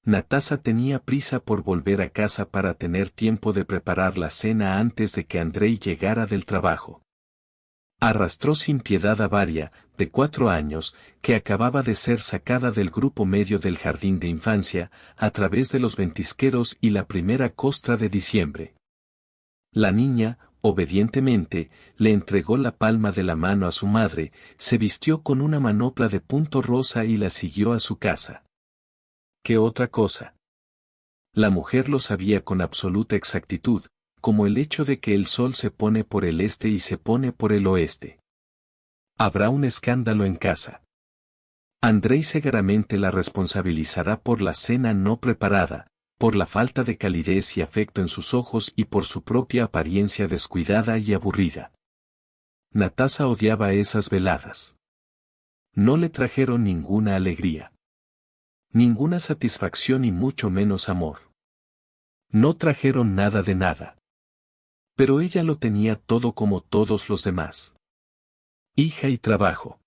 Natasa tenía prisa por volver a casa para tener tiempo de preparar la cena antes de que Andrei llegara del trabajo. Arrastró sin piedad a Varia, de 4 años, que acababa de ser sacada del grupo medio del jardín de infancia, a través de los ventisqueros y la primera costra de diciembre. La niña, obedientemente, le entregó la palma de la mano a su madre, se vistió con una manopla de punto rosa y la siguió a su casa. ¿Qué otra cosa? La mujer lo sabía con absoluta exactitud, como el hecho de que el sol se pone por el este y se pone por el oeste. Habrá un escándalo en casa. Andrei segaramente la responsabilizará por la cena no preparada, por la falta de calidez y afecto en sus ojos y por su propia apariencia descuidada y aburrida. Natasa odiaba esas veladas. No le trajeron ninguna alegría. Ninguna satisfacción y mucho menos amor. No trajeron nada de nada. Pero ella lo tenía todo como todos los demás. Hija y trabajo.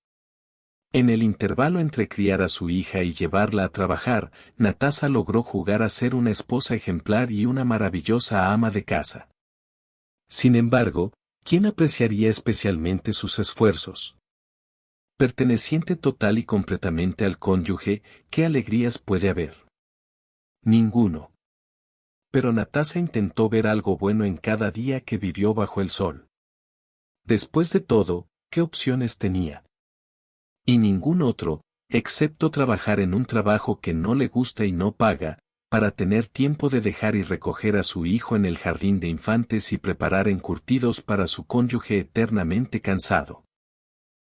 En el intervalo entre criar a su hija y llevarla a trabajar, Natasa logró jugar a ser una esposa ejemplar y una maravillosa ama de casa. Sin embargo, ¿quién apreciaría especialmente sus esfuerzos? Perteneciente total y completamente al cónyuge, ¿qué alegrías puede haber? Ninguno. Pero Natasa intentó ver algo bueno en cada día que vivió bajo el sol. Después de todo, ¿qué opciones tenía? Y ningún otro, excepto trabajar en un trabajo que no le gusta y no paga, para tener tiempo de dejar y recoger a su hijo en el jardín de infantes y preparar encurtidos para su cónyuge eternamente cansado.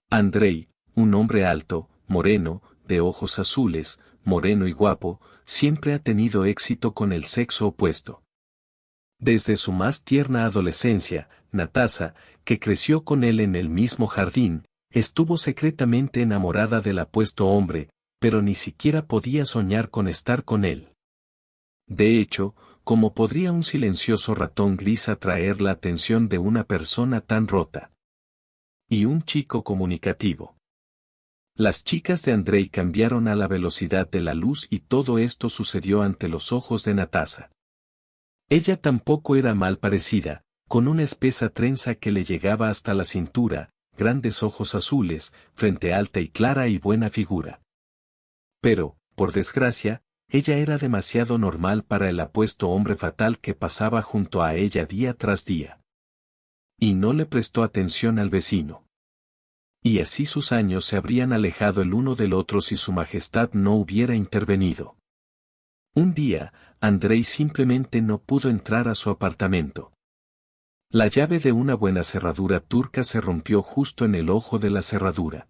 Andrei, un hombre alto, moreno, de ojos azules, moreno y guapo, siempre ha tenido éxito con el sexo opuesto. Desde su más tierna adolescencia, Natasa, que creció con él en el mismo jardín, estuvo secretamente enamorada del apuesto hombre, pero ni siquiera podía soñar con estar con él. De hecho, ¿cómo podría un silencioso ratón gris atraer la atención de una persona tan rota? Y un chico comunicativo. Las chicas de Andrei cambiaron a la velocidad de la luz y todo esto sucedió ante los ojos de Natasa. Ella tampoco era mal parecida, con una espesa trenza que le llegaba hasta la cintura, grandes ojos azules, frente alta y clara y buena figura. Pero, por desgracia, ella era demasiado normal para el apuesto hombre fatal que pasaba junto a ella día tras día. Y no le prestó atención al vecino. Y así sus años se habrían alejado el uno del otro si su majestad no hubiera intervenido. Un día, Andrei simplemente no pudo entrar a su apartamento. La llave de una buena cerradura turca se rompió justo en el ojo de la cerradura.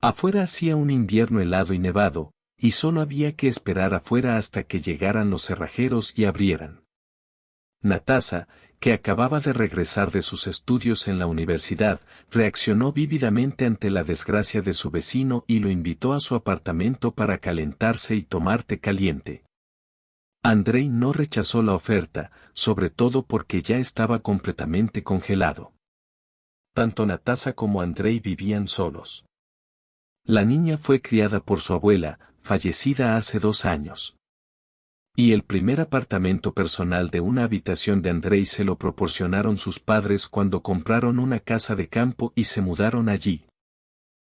Afuera hacía un invierno helado y nevado, y solo había que esperar afuera hasta que llegaran los cerrajeros y abrieran. Natasa, que acababa de regresar de sus estudios en la universidad, reaccionó vívidamente ante la desgracia de su vecino y lo invitó a su apartamento para calentarse y tomar té caliente. Andrei no rechazó la oferta, sobre todo porque ya estaba completamente congelado. Tanto Natasa como Andrei vivían solos. La niña fue criada por su abuela, fallecida hace 2 años. Y el primer apartamento personal de una habitación de Andrei se lo proporcionaron sus padres cuando compraron una casa de campo y se mudaron allí.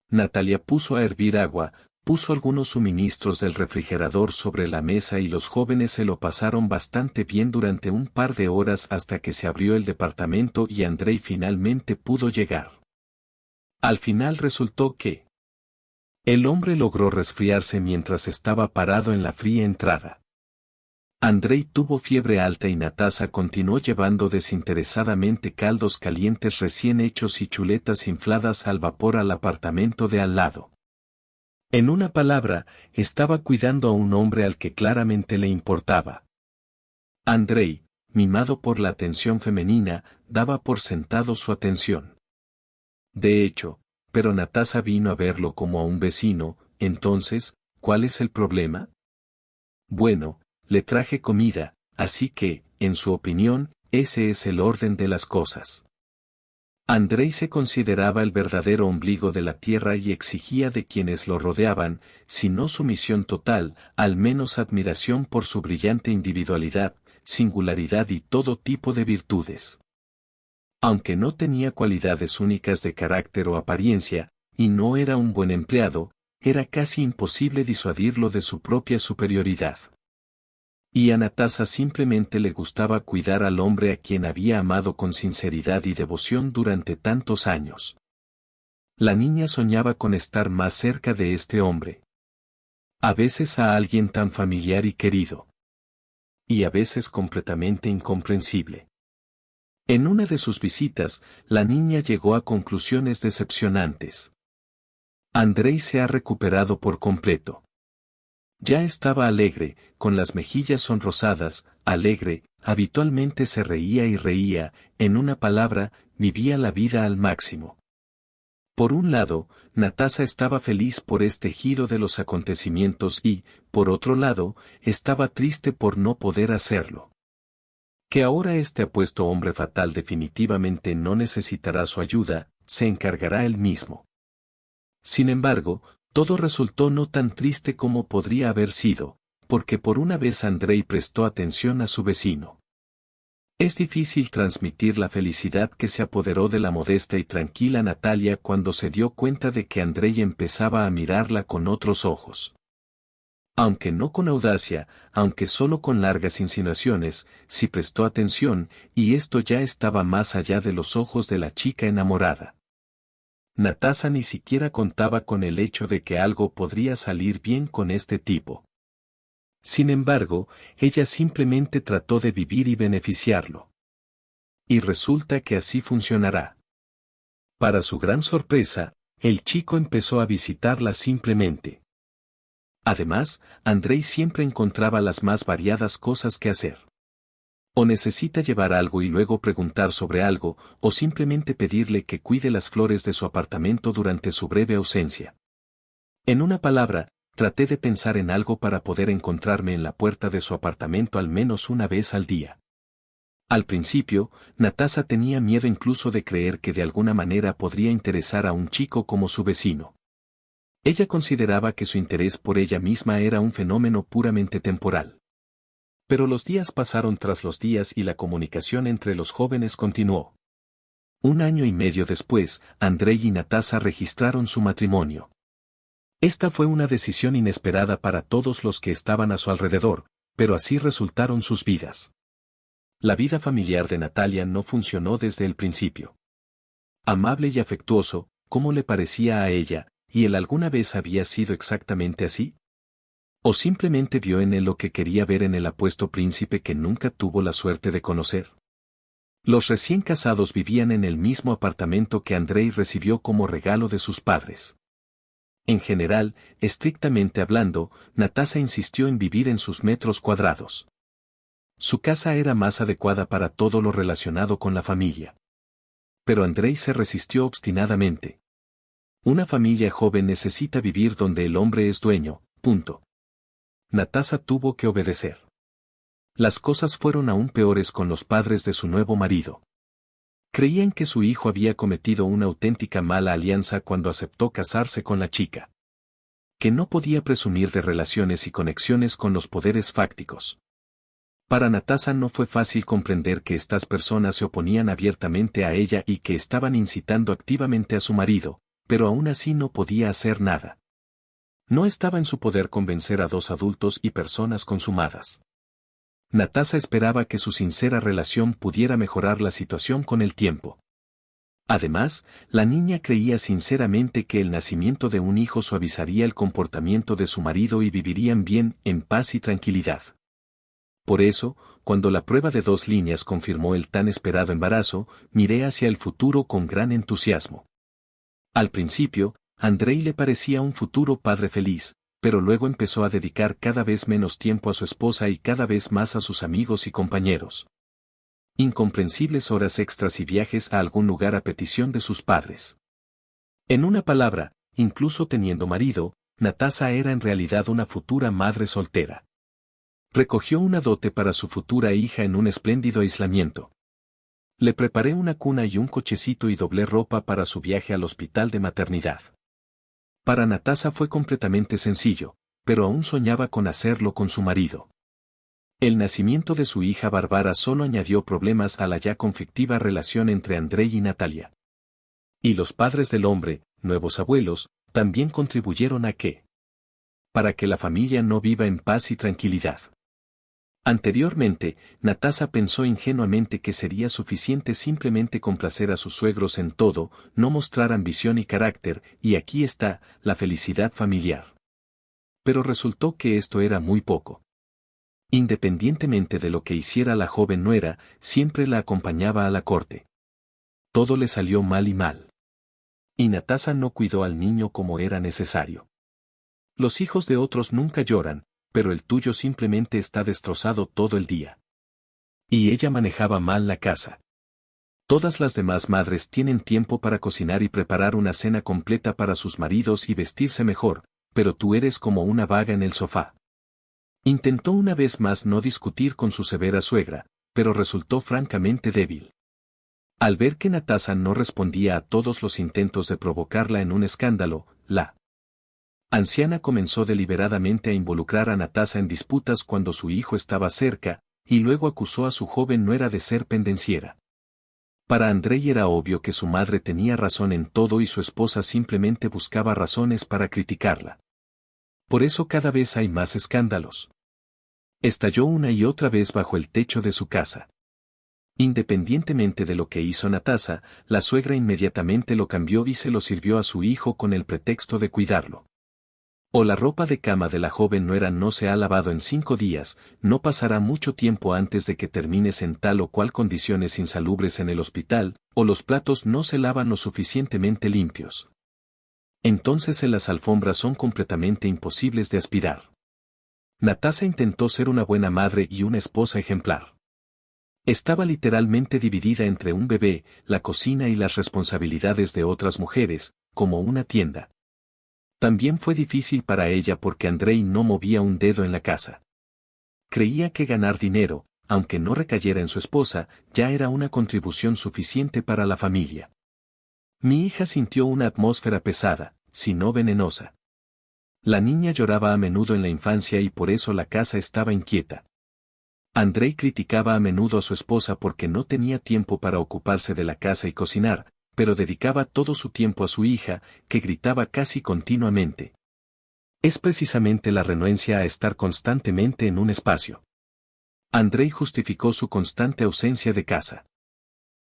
Natalia puso a hervir agua, puso algunos suministros del refrigerador sobre la mesa y los jóvenes se lo pasaron bastante bien durante un par de horas hasta que se abrió el departamento y Andrei finalmente pudo llegar. Al final resultó que el hombre logró resfriarse mientras estaba parado en la fría entrada. Andrei tuvo fiebre alta y Natasa continuó llevando desinteresadamente caldos calientes recién hechos y chuletas infladas al vapor al apartamento de al lado. En una palabra, estaba cuidando a un hombre al que claramente le importaba. Andrei, mimado por la atención femenina, daba por sentado su atención. De hecho, pero Natasa vino a verlo como a un vecino, entonces, ¿cuál es el problema? Bueno, le traje comida, así que, en su opinión, ese es el orden de las cosas. Andrei se consideraba el verdadero ombligo de la tierra y exigía de quienes lo rodeaban, si no sumisión total, al menos admiración por su brillante individualidad, singularidad y todo tipo de virtudes. Aunque no tenía cualidades únicas de carácter o apariencia, y no era un buen empleado, era casi imposible disuadirlo de su propia superioridad. Y a Natasa simplemente le gustaba cuidar al hombre a quien había amado con sinceridad y devoción durante tantos años. La niña soñaba con estar más cerca de este hombre. A veces a alguien tan familiar y querido. Y a veces completamente incomprensible. En una de sus visitas, la niña llegó a conclusiones decepcionantes. Andrei se ha recuperado por completo. Ya estaba alegre, con las mejillas sonrosadas, alegre, habitualmente se reía y reía, en una palabra, vivía la vida al máximo. Por un lado, Natasa estaba feliz por este giro de los acontecimientos y, por otro lado, estaba triste por no poder hacerlo. Que ahora este apuesto hombre fatal definitivamente no necesitará su ayuda, se encargará él mismo. Sin embargo, todo resultó no tan triste como podría haber sido, porque por una vez Andrei prestó atención a su vecino. Es difícil transmitir la felicidad que se apoderó de la modesta y tranquila Natalia cuando se dio cuenta de que Andrei empezaba a mirarla con otros ojos. Aunque no con audacia, aunque solo con largas insinuaciones, sí prestó atención, y esto ya estaba más allá de los ojos de la chica enamorada. Natasa ni siquiera contaba con el hecho de que algo podría salir bien con este tipo. Sin embargo, ella simplemente trató de vivir y beneficiarlo. Y resulta que así funcionará. Para su gran sorpresa, el chico empezó a visitarla simplemente. Además, Andrei siempre encontraba las más variadas cosas que hacer. O necesita llevar algo y luego preguntar sobre algo, o simplemente pedirle que cuide las flores de su apartamento durante su breve ausencia. En una palabra, traté de pensar en algo para poder encontrarme en la puerta de su apartamento al menos una vez al día. Al principio, Natasa tenía miedo incluso de creer que de alguna manera podría interesar a un chico como su vecino. Ella consideraba que su interés por ella misma era un fenómeno puramente temporal. Pero los días pasaron tras los días y la comunicación entre los jóvenes continuó. 1 año y medio después, Andrei y Natasa registraron su matrimonio. Esta fue una decisión inesperada para todos los que estaban a su alrededor, pero así resultaron sus vidas. La vida familiar de Natalia no funcionó desde el principio. Amable y afectuoso, ¿cómo le parecía a ella, y él alguna vez había sido exactamente así? ¿O simplemente vio en él lo que quería ver en el apuesto príncipe que nunca tuvo la suerte de conocer? Los recién casados vivían en el mismo apartamento que Andrei recibió como regalo de sus padres. En general, estrictamente hablando, Natasa insistió en vivir en sus metros cuadrados. Su casa era más adecuada para todo lo relacionado con la familia. Pero Andrei se resistió obstinadamente. Una familia joven necesita vivir donde el hombre es dueño, punto. Natasa tuvo que obedecer. Las cosas fueron aún peores con los padres de su nuevo marido. Creían que su hijo había cometido una auténtica mala alianza cuando aceptó casarse con la chica. Que no podía presumir de relaciones y conexiones con los poderes fácticos. Para Natasa no fue fácil comprender que estas personas se oponían abiertamente a ella y que estaban incitando activamente a su marido, pero aún así no podía hacer nada. No estaba en su poder convencer a dos adultos y personas consumadas. Natasa esperaba que su sincera relación pudiera mejorar la situación con el tiempo. Además, la niña creía sinceramente que el nacimiento de un hijo suavizaría el comportamiento de su marido y vivirían bien, en paz y tranquilidad. Por eso, cuando la prueba de 2 líneas confirmó el tan esperado embarazo, miré hacia el futuro con gran entusiasmo. Al principio, Andrei le parecía un futuro padre feliz, pero luego empezó a dedicar cada vez menos tiempo a su esposa y cada vez más a sus amigos y compañeros. Incomprensibles horas extras y viajes a algún lugar a petición de sus padres. En una palabra, incluso teniendo marido, Natasa era en realidad una futura madre soltera. Recogió una dote para su futura hija en un espléndido aislamiento. Le preparé una cuna y un cochecito y doblé ropa para su viaje al hospital de maternidad. Para Natasa fue completamente sencillo, pero aún soñaba con hacerlo con su marido. El nacimiento de su hija Bárbara solo añadió problemas a la ya conflictiva relación entre Andrei y Natalia. Y los padres del hombre, nuevos abuelos, también contribuyeron a que. Para que la familia no viva en paz y tranquilidad. Anteriormente, Natasa pensó ingenuamente que sería suficiente simplemente complacer a sus suegros en todo, no mostrar ambición y carácter, y aquí está, la felicidad familiar. Pero resultó que esto era muy poco. Independientemente de lo que hiciera la joven nuera, siempre la acompañaba a la corte. Todo le salió mal y mal. Y Natasa no cuidó al niño como era necesario. Los hijos de otros nunca lloran, pero el tuyo simplemente está destrozado todo el día. Y ella manejaba mal la casa. Todas las demás madres tienen tiempo para cocinar y preparar una cena completa para sus maridos y vestirse mejor, pero tú eres como una vaga en el sofá. Intentó una vez más no discutir con su severa suegra, pero resultó francamente débil. Al ver que Natasa no respondía a todos los intentos de provocarla en un escándalo, la anciana comenzó deliberadamente a involucrar a Natasa en disputas cuando su hijo estaba cerca, y luego acusó a su joven nuera de ser pendenciera. Para Andrei era obvio que su madre tenía razón en todo y su esposa simplemente buscaba razones para criticarla. Por eso cada vez hay más escándalos. Estalló una y otra vez bajo el techo de su casa. Independientemente de lo que hizo Natasa, la suegra inmediatamente lo cambió y se lo sirvió a su hijo con el pretexto de cuidarlo. O la ropa de cama de la joven nuera no se ha lavado en 5 días, no pasará mucho tiempo antes de que termines en tal o cual condiciones insalubres en el hospital, o los platos no se lavan lo suficientemente limpios. Entonces las alfombras son completamente imposibles de aspirar. Natasa intentó ser una buena madre y una esposa ejemplar. Estaba literalmente dividida entre un bebé, la cocina y las responsabilidades de otras mujeres, como una tienda. También fue difícil para ella porque Andrei no movía un dedo en la casa. Creía que ganar dinero, aunque no recayera en su esposa, ya era una contribución suficiente para la familia. Mi hija sintió una atmósfera pesada, si no venenosa. La niña lloraba a menudo en la infancia y por eso la casa estaba inquieta. Andrei criticaba a menudo a su esposa porque no tenía tiempo para ocuparse de la casa y cocinar, pero dedicaba todo su tiempo a su hija, que gritaba casi continuamente. Es precisamente la renuencia a estar constantemente en un espacio. Andrei justificó su constante ausencia de casa.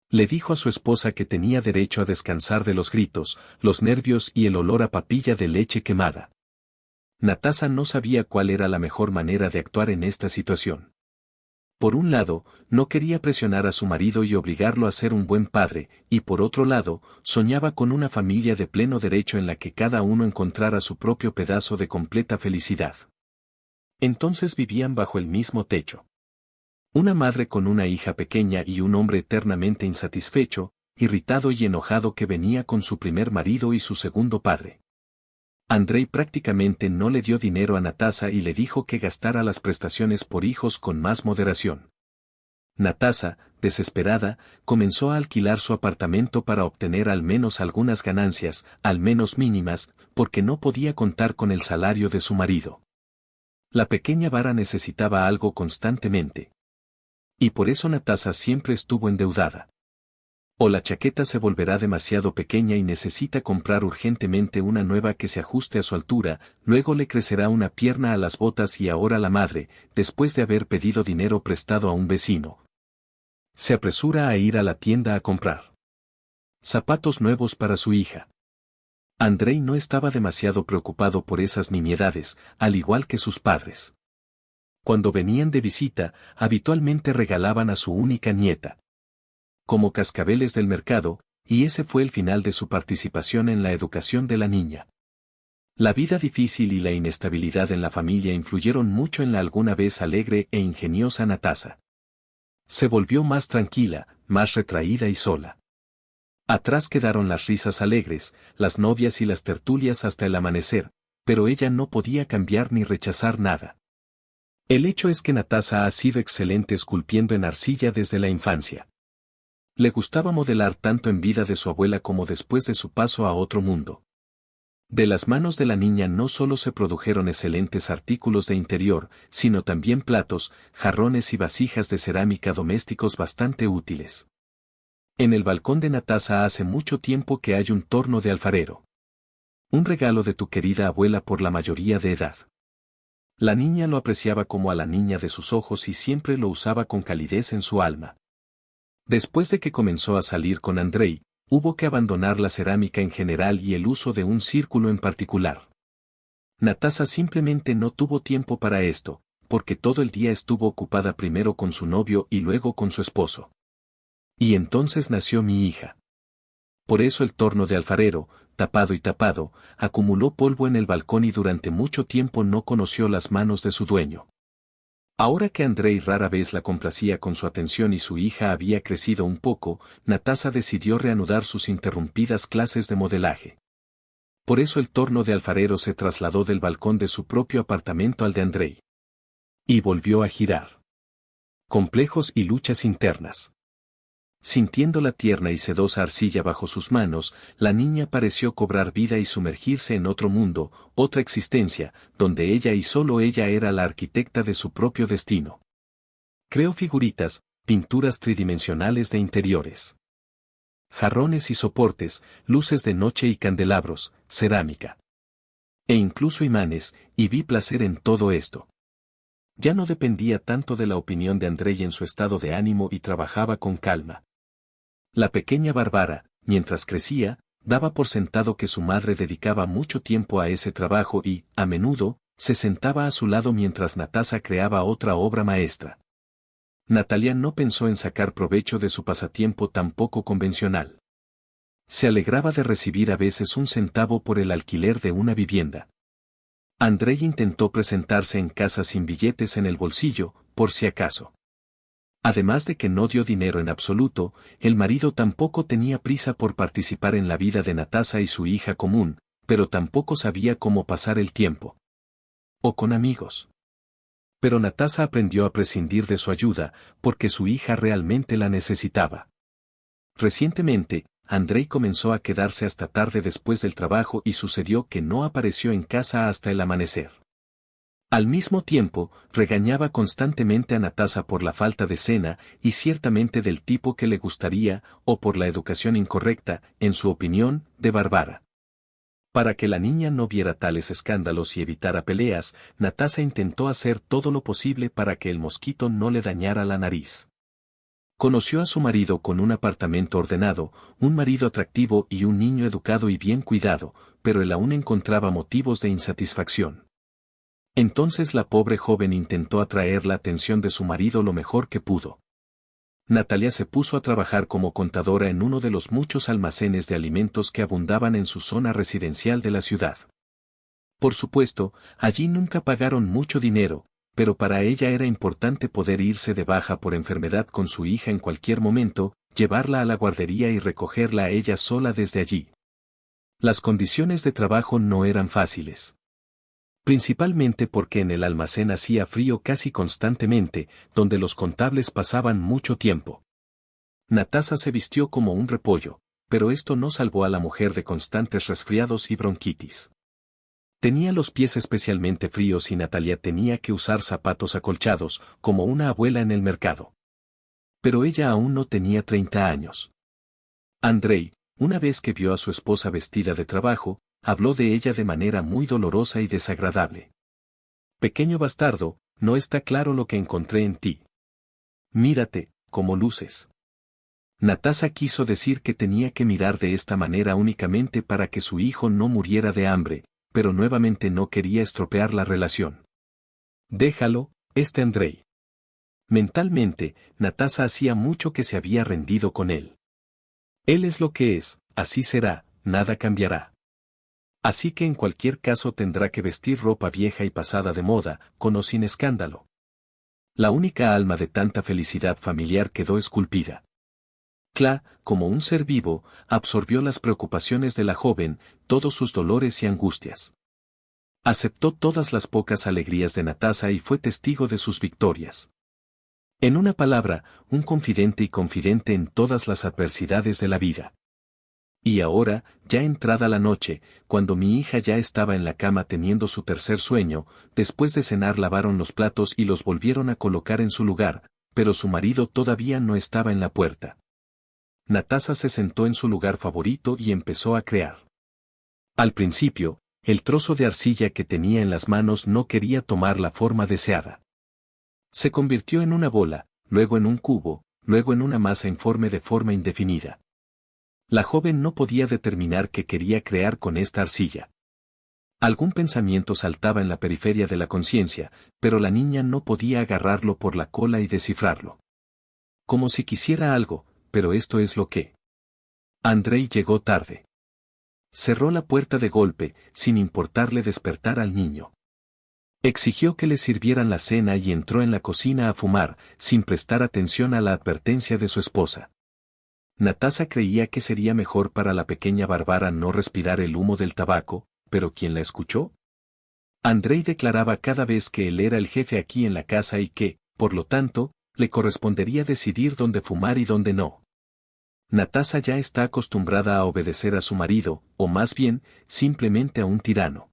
Le dijo a su esposa que tenía derecho a descansar de los gritos, los nervios y el olor a papilla de leche quemada. Natasa no sabía cuál era la mejor manera de actuar en esta situación. Por un lado, no quería presionar a su marido y obligarlo a ser un buen padre, y por otro lado, soñaba con una familia de pleno derecho en la que cada uno encontrara su propio pedazo de completa felicidad. Entonces vivían bajo el mismo techo. Una madre con una hija pequeña y un hombre eternamente insatisfecho, irritado y enojado que venía con su primer marido y su segundo padre. Andrei prácticamente no le dio dinero a Natasa y le dijo que gastara las prestaciones por hijos con más moderación. Natasa, desesperada, comenzó a alquilar su apartamento para obtener al menos algunas ganancias, al menos mínimas, porque no podía contar con el salario de su marido. La pequeña Vara necesitaba algo constantemente. Y por eso Natasa siempre estuvo endeudada. O la chaqueta se volverá demasiado pequeña y necesita comprar urgentemente una nueva que se ajuste a su altura, luego le crecerá una pierna a las botas y ahora la madre, después de haber pedido dinero prestado a un vecino, se apresura a ir a la tienda a comprar zapatos nuevos para su hija. Andrei no estaba demasiado preocupado por esas nimiedades, al igual que sus padres. Cuando venían de visita, habitualmente regalaban a su única nieta como cascabeles del mercado, y ese fue el final de su participación en la educación de la niña. La vida difícil y la inestabilidad en la familia influyeron mucho en la alguna vez alegre e ingeniosa Natasa. Se volvió más tranquila, más retraída y sola. Atrás quedaron las risas alegres, las novias y las tertulias hasta el amanecer, pero ella no podía cambiar ni rechazar nada. El hecho es que Natasa ha sido excelente esculpiendo en arcilla desde la infancia. Le gustaba modelar tanto en vida de su abuela como después de su paso a otro mundo. De las manos de la niña no solo se produjeron excelentes artículos de interior, sino también platos, jarrones y vasijas de cerámica domésticos bastante útiles. En el balcón de Natasa hace mucho tiempo que hay un torno de alfarero. Un regalo de tu querida abuela por la mayoría de edad. La niña lo apreciaba como a la niña de sus ojos y siempre lo usaba con calidez en su alma. Después de que comenzó a salir con Andrei, hubo que abandonar la cerámica en general y el uso de un círculo en particular. Natasa simplemente no tuvo tiempo para esto, porque todo el día estuvo ocupada primero con su novio y luego con su esposo. Y entonces nació mi hija. Por eso el torno de alfarero, tapado y tapado, acumuló polvo en el balcón y durante mucho tiempo no conoció las manos de su dueño. Ahora que Andrei rara vez la complacía con su atención y su hija había crecido un poco, Natasa decidió reanudar sus interrumpidas clases de modelaje. Por eso el torno de alfarero se trasladó del balcón de su propio apartamento al de Andrei. Y volvió a girar. Complejos y luchas internas. Sintiendo la tierna y sedosa arcilla bajo sus manos, la niña pareció cobrar vida y sumergirse en otro mundo, otra existencia, donde ella y solo ella era la arquitecta de su propio destino. Creó figuritas, pinturas tridimensionales de interiores. Jarrones y soportes, luces de noche y candelabros, cerámica. E incluso imanes, y vi placer en todo esto. Ya no dependía tanto de la opinión de Andrei en su estado de ánimo y trabajaba con calma. La pequeña Bárbara, mientras crecía, daba por sentado que su madre dedicaba mucho tiempo a ese trabajo y, a menudo, se sentaba a su lado mientras Natasa creaba otra obra maestra. Natalia no pensó en sacar provecho de su pasatiempo tan poco convencional. Se alegraba de recibir a veces un centavo por el alquiler de una vivienda. Andrei intentó presentarse en casa sin billetes en el bolsillo, por si acaso. Además de que no dio dinero en absoluto, el marido tampoco tenía prisa por participar en la vida de Natasa y su hija común, pero tampoco sabía cómo pasar el tiempo. O con amigos. Pero Natasa aprendió a prescindir de su ayuda, porque su hija realmente la necesitaba. Recientemente, Andrei comenzó a quedarse hasta tarde después del trabajo y sucedió que no apareció en casa hasta el amanecer. Al mismo tiempo, regañaba constantemente a Natasa por la falta de cena y ciertamente del tipo que le gustaría, o por la educación incorrecta, en su opinión, de Bárbara. Para que la niña no viera tales escándalos y evitara peleas, Natasa intentó hacer todo lo posible para que el mosquito no le dañara la nariz. Conoció a su marido con un apartamento ordenado, un marido atractivo y un niño educado y bien cuidado, pero él aún encontraba motivos de insatisfacción. Entonces la pobre joven intentó atraer la atención de su marido lo mejor que pudo. Natalia se puso a trabajar como contadora en uno de los muchos almacenes de alimentos que abundaban en su zona residencial de la ciudad. Por supuesto, allí nunca pagaron mucho dinero, pero para ella era importante poder irse de baja por enfermedad con su hija en cualquier momento, llevarla a la guardería y recogerla a ella sola desde allí. Las condiciones de trabajo no eran fáciles. Principalmente porque en el almacén hacía frío casi constantemente, donde los contables pasaban mucho tiempo. Natasa se vistió como un repollo, pero esto no salvó a la mujer de constantes resfriados y bronquitis. Tenía los pies especialmente fríos y Natalia tenía que usar zapatos acolchados, como una abuela en el mercado. Pero ella aún no tenía 30 años. Andrei, una vez que vio a su esposa vestida de trabajo, habló de ella de manera muy dolorosa y desagradable. Pequeño bastardo, no está claro lo que encontré en ti. Mírate, cómo luces. Natasa quiso decir que tenía que mirar de esta manera únicamente para que su hijo no muriera de hambre, pero nuevamente no quería estropear la relación. Déjalo, Andrei. Mentalmente, Natasa hacía mucho que se había rendido con él. Él es lo que es, así será, nada cambiará. Así que en cualquier caso tendrá que vestir ropa vieja y pasada de moda, con o sin escándalo. La única alma de tanta felicidad familiar quedó esculpida. Kla, como un ser vivo, absorbió las preocupaciones de la joven, todos sus dolores y angustias. Aceptó todas las pocas alegrías de Natasa y fue testigo de sus victorias. En una palabra, un confidente y confidente en todas las adversidades de la vida. Y ahora, ya entrada la noche, cuando mi hija ya estaba en la cama teniendo su tercer sueño, después de cenar lavaron los platos y los volvieron a colocar en su lugar, pero su marido todavía no estaba en la puerta. Natasa se sentó en su lugar favorito y empezó a crear. Al principio, el trozo de arcilla que tenía en las manos no quería tomar la forma deseada. Se convirtió en una bola, luego en un cubo, luego en una masa informe de forma indefinida. La joven no podía determinar qué quería crear con esta arcilla. Algún pensamiento saltaba en la periferia de la conciencia, pero la niña no podía agarrarlo por la cola y descifrarlo. Como si quisiera algo, pero esto es lo que. Andrei llegó tarde. Cerró la puerta de golpe, sin importarle despertar al niño. Exigió que le sirvieran la cena y entró en la cocina a fumar, sin prestar atención a la advertencia de su esposa. Natasa creía que sería mejor para la pequeña Bárbara no respirar el humo del tabaco, pero ¿quién la escuchó? Andrei declaraba cada vez que él era el jefe aquí en la casa y que, por lo tanto, le correspondería decidir dónde fumar y dónde no. Natasa ya está acostumbrada a obedecer a su marido, o más bien, simplemente a un tirano.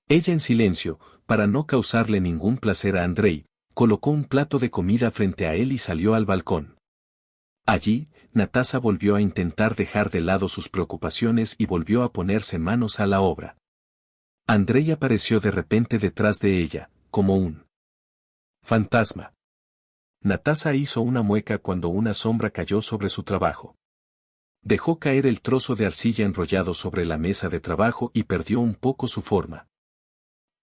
Ella en silencio, para no causarle ningún placer a Andrei, colocó un plato de comida frente a él y salió al balcón. Allí, Natasa volvió a intentar dejar de lado sus preocupaciones y volvió a ponerse manos a la obra. Andrei apareció de repente detrás de ella, como un fantasma. Natasa hizo una mueca cuando una sombra cayó sobre su trabajo. Dejó caer el trozo de arcilla enrollado sobre la mesa de trabajo y perdió un poco su forma.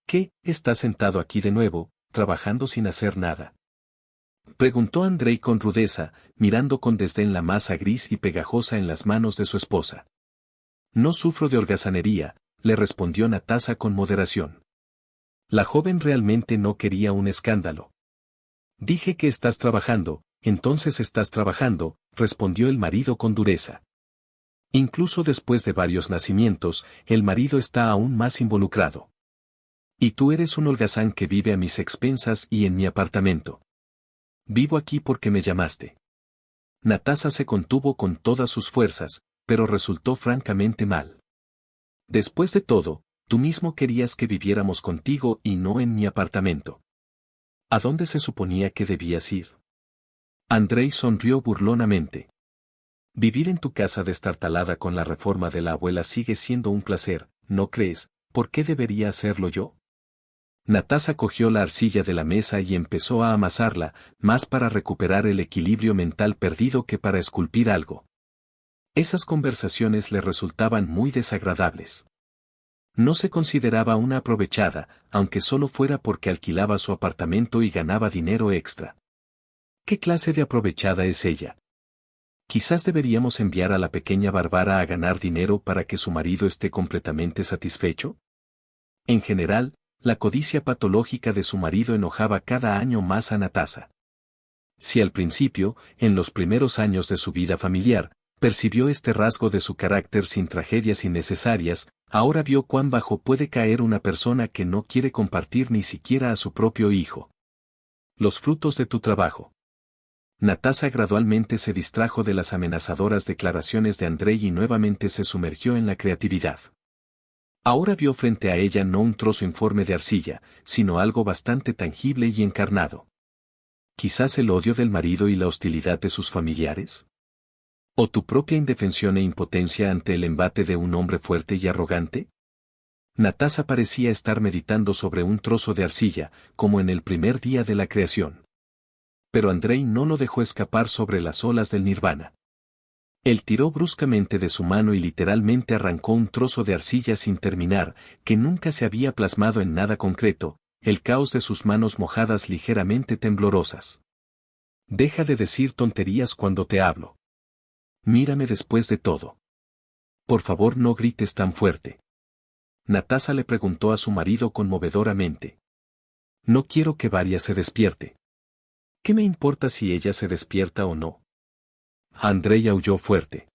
¿Qué, está sentado aquí de nuevo, trabajando sin hacer nada? Preguntó Andrei con rudeza, mirando con desdén la masa gris y pegajosa en las manos de su esposa. No sufro de holgazanería, le respondió Natasa con moderación. La joven realmente no quería un escándalo. Dije que estás trabajando, entonces estás trabajando, respondió el marido con dureza. Incluso después de varios nacimientos, el marido está aún más involucrado. Y tú eres un holgazán que vive a mis expensas y en mi apartamento. Vivo aquí porque me llamaste. Natasa se contuvo con todas sus fuerzas, pero resultó francamente mal. Después de todo, tú mismo querías que viviéramos contigo y no en mi apartamento. ¿A dónde se suponía que debías ir? Andrei sonrió burlonamente. Vivir en tu casa destartalada con la reforma de la abuela sigue siendo un placer, ¿no crees? ¿Por qué debería hacerlo yo? Natasa cogió la arcilla de la mesa y empezó a amasarla, más para recuperar el equilibrio mental perdido que para esculpir algo. Esas conversaciones le resultaban muy desagradables. No se consideraba una aprovechada, aunque solo fuera porque alquilaba su apartamento y ganaba dinero extra. ¿Qué clase de aprovechada es ella? Quizás deberíamos enviar a la pequeña Bárbara a ganar dinero para que su marido esté completamente satisfecho. En general, la codicia patológica de su marido enojaba cada año más a Natasa. Si al principio, en los primeros años de su vida familiar, percibió este rasgo de su carácter sin tragedias innecesarias, ahora vio cuán bajo puede caer una persona que no quiere compartir ni siquiera a su propio hijo. Los frutos de tu trabajo. Natasa gradualmente se distrajo de las amenazadoras declaraciones de Andrei y nuevamente se sumergió en la creatividad. Ahora vio frente a ella no un trozo informe de arcilla, sino algo bastante tangible y encarnado. Quizás el odio del marido y la hostilidad de sus familiares. ¿O tu propia indefensión e impotencia ante el embate de un hombre fuerte y arrogante? Natasa parecía estar meditando sobre un trozo de arcilla, como en el primer día de la creación. Pero Andrei no lo dejó escapar sobre las olas del nirvana. Él tiró bruscamente de su mano y literalmente arrancó un trozo de arcilla sin terminar, que nunca se había plasmado en nada concreto, el caos de sus manos mojadas ligeramente temblorosas. Deja de decir tonterías cuando te hablo. Mírame después de todo. Por favor no grites tan fuerte. Natasa le preguntó a su marido conmovedoramente. No quiero que Varia se despierte. ¿Qué me importa si ella se despierta o no? Andrei aulló fuerte.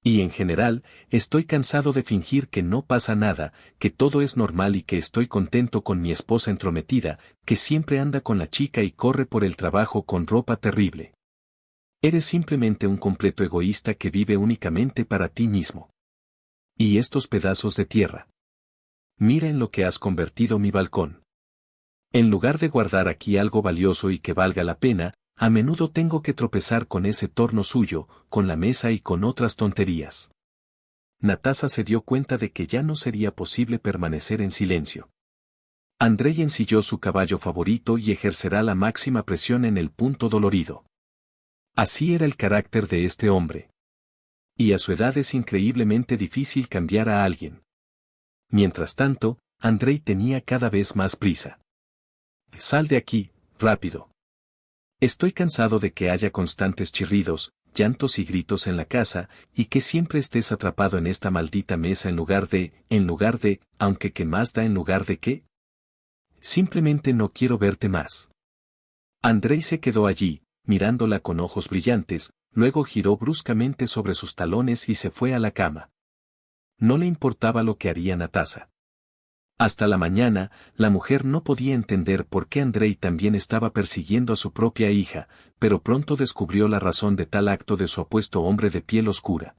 Y en general, estoy cansado de fingir que no pasa nada, que todo es normal y que estoy contento con mi esposa entrometida, que siempre anda con la chica y corre por el trabajo con ropa terrible. Eres simplemente un completo egoísta que vive únicamente para ti mismo. Y estos pedazos de tierra. Mira en lo que has convertido mi balcón. En lugar de guardar aquí algo valioso y que valga la pena, a menudo tengo que tropezar con ese torno suyo, con la mesa y con otras tonterías. Natasa se dio cuenta de que ya no sería posible permanecer en silencio. Andrei ensilló su caballo favorito y ejercerá la máxima presión en el punto dolorido. Así era el carácter de este hombre. Y a su edad es increíblemente difícil cambiar a alguien. Mientras tanto, Andrei tenía cada vez más prisa. Sal de aquí, rápido. Estoy cansado de que haya constantes chirridos, llantos y gritos en la casa, y que siempre estés atrapado en esta maldita mesa en lugar de, aunque qué más da en lugar de qué. Simplemente no quiero verte más. Andrei se quedó allí, mirándola con ojos brillantes, luego giró bruscamente sobre sus talones y se fue a la cama. No le importaba lo que haría Natasa. Hasta la mañana, la mujer no podía entender por qué Andrei también estaba persiguiendo a su propia hija, pero pronto descubrió la razón de tal acto de su apuesto hombre de piel oscura.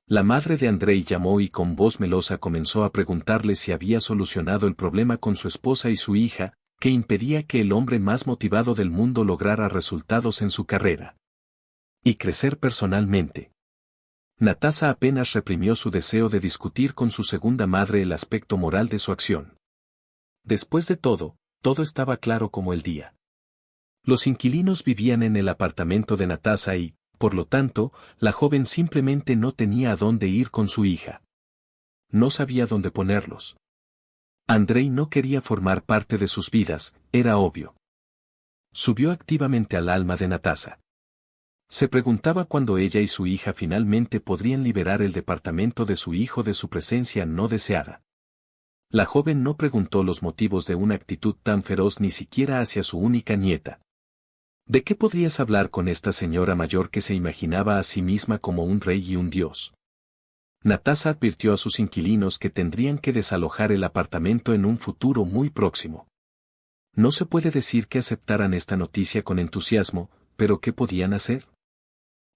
La madre de Andrei llamó y con voz melosa comenzó a preguntarle si había solucionado el problema con su esposa y su hija, que impedía que el hombre más motivado del mundo lograra resultados en su carrera y crecer personalmente. Natasa apenas reprimió su deseo de discutir con su segunda madre el aspecto moral de su acción. Después de todo estaba claro como el día. Los inquilinos vivían en el apartamento de Natasa y, por lo tanto, la joven simplemente no tenía a dónde ir con su hija. No sabía dónde ponerlos. Andrei no quería formar parte de sus vidas, era obvio. Subió activamente al alma de Natasa. Se preguntaba cuándo ella y su hija finalmente podrían liberar el departamento de su hijo de su presencia no deseada. La joven no preguntó los motivos de una actitud tan feroz ni siquiera hacia su única nieta. ¿De qué podrías hablar con esta señora mayor que se imaginaba a sí misma como un rey y un dios? Natasa advirtió a sus inquilinos que tendrían que desalojar el apartamento en un futuro muy próximo. No se puede decir que aceptaran esta noticia con entusiasmo, pero ¿qué podían hacer?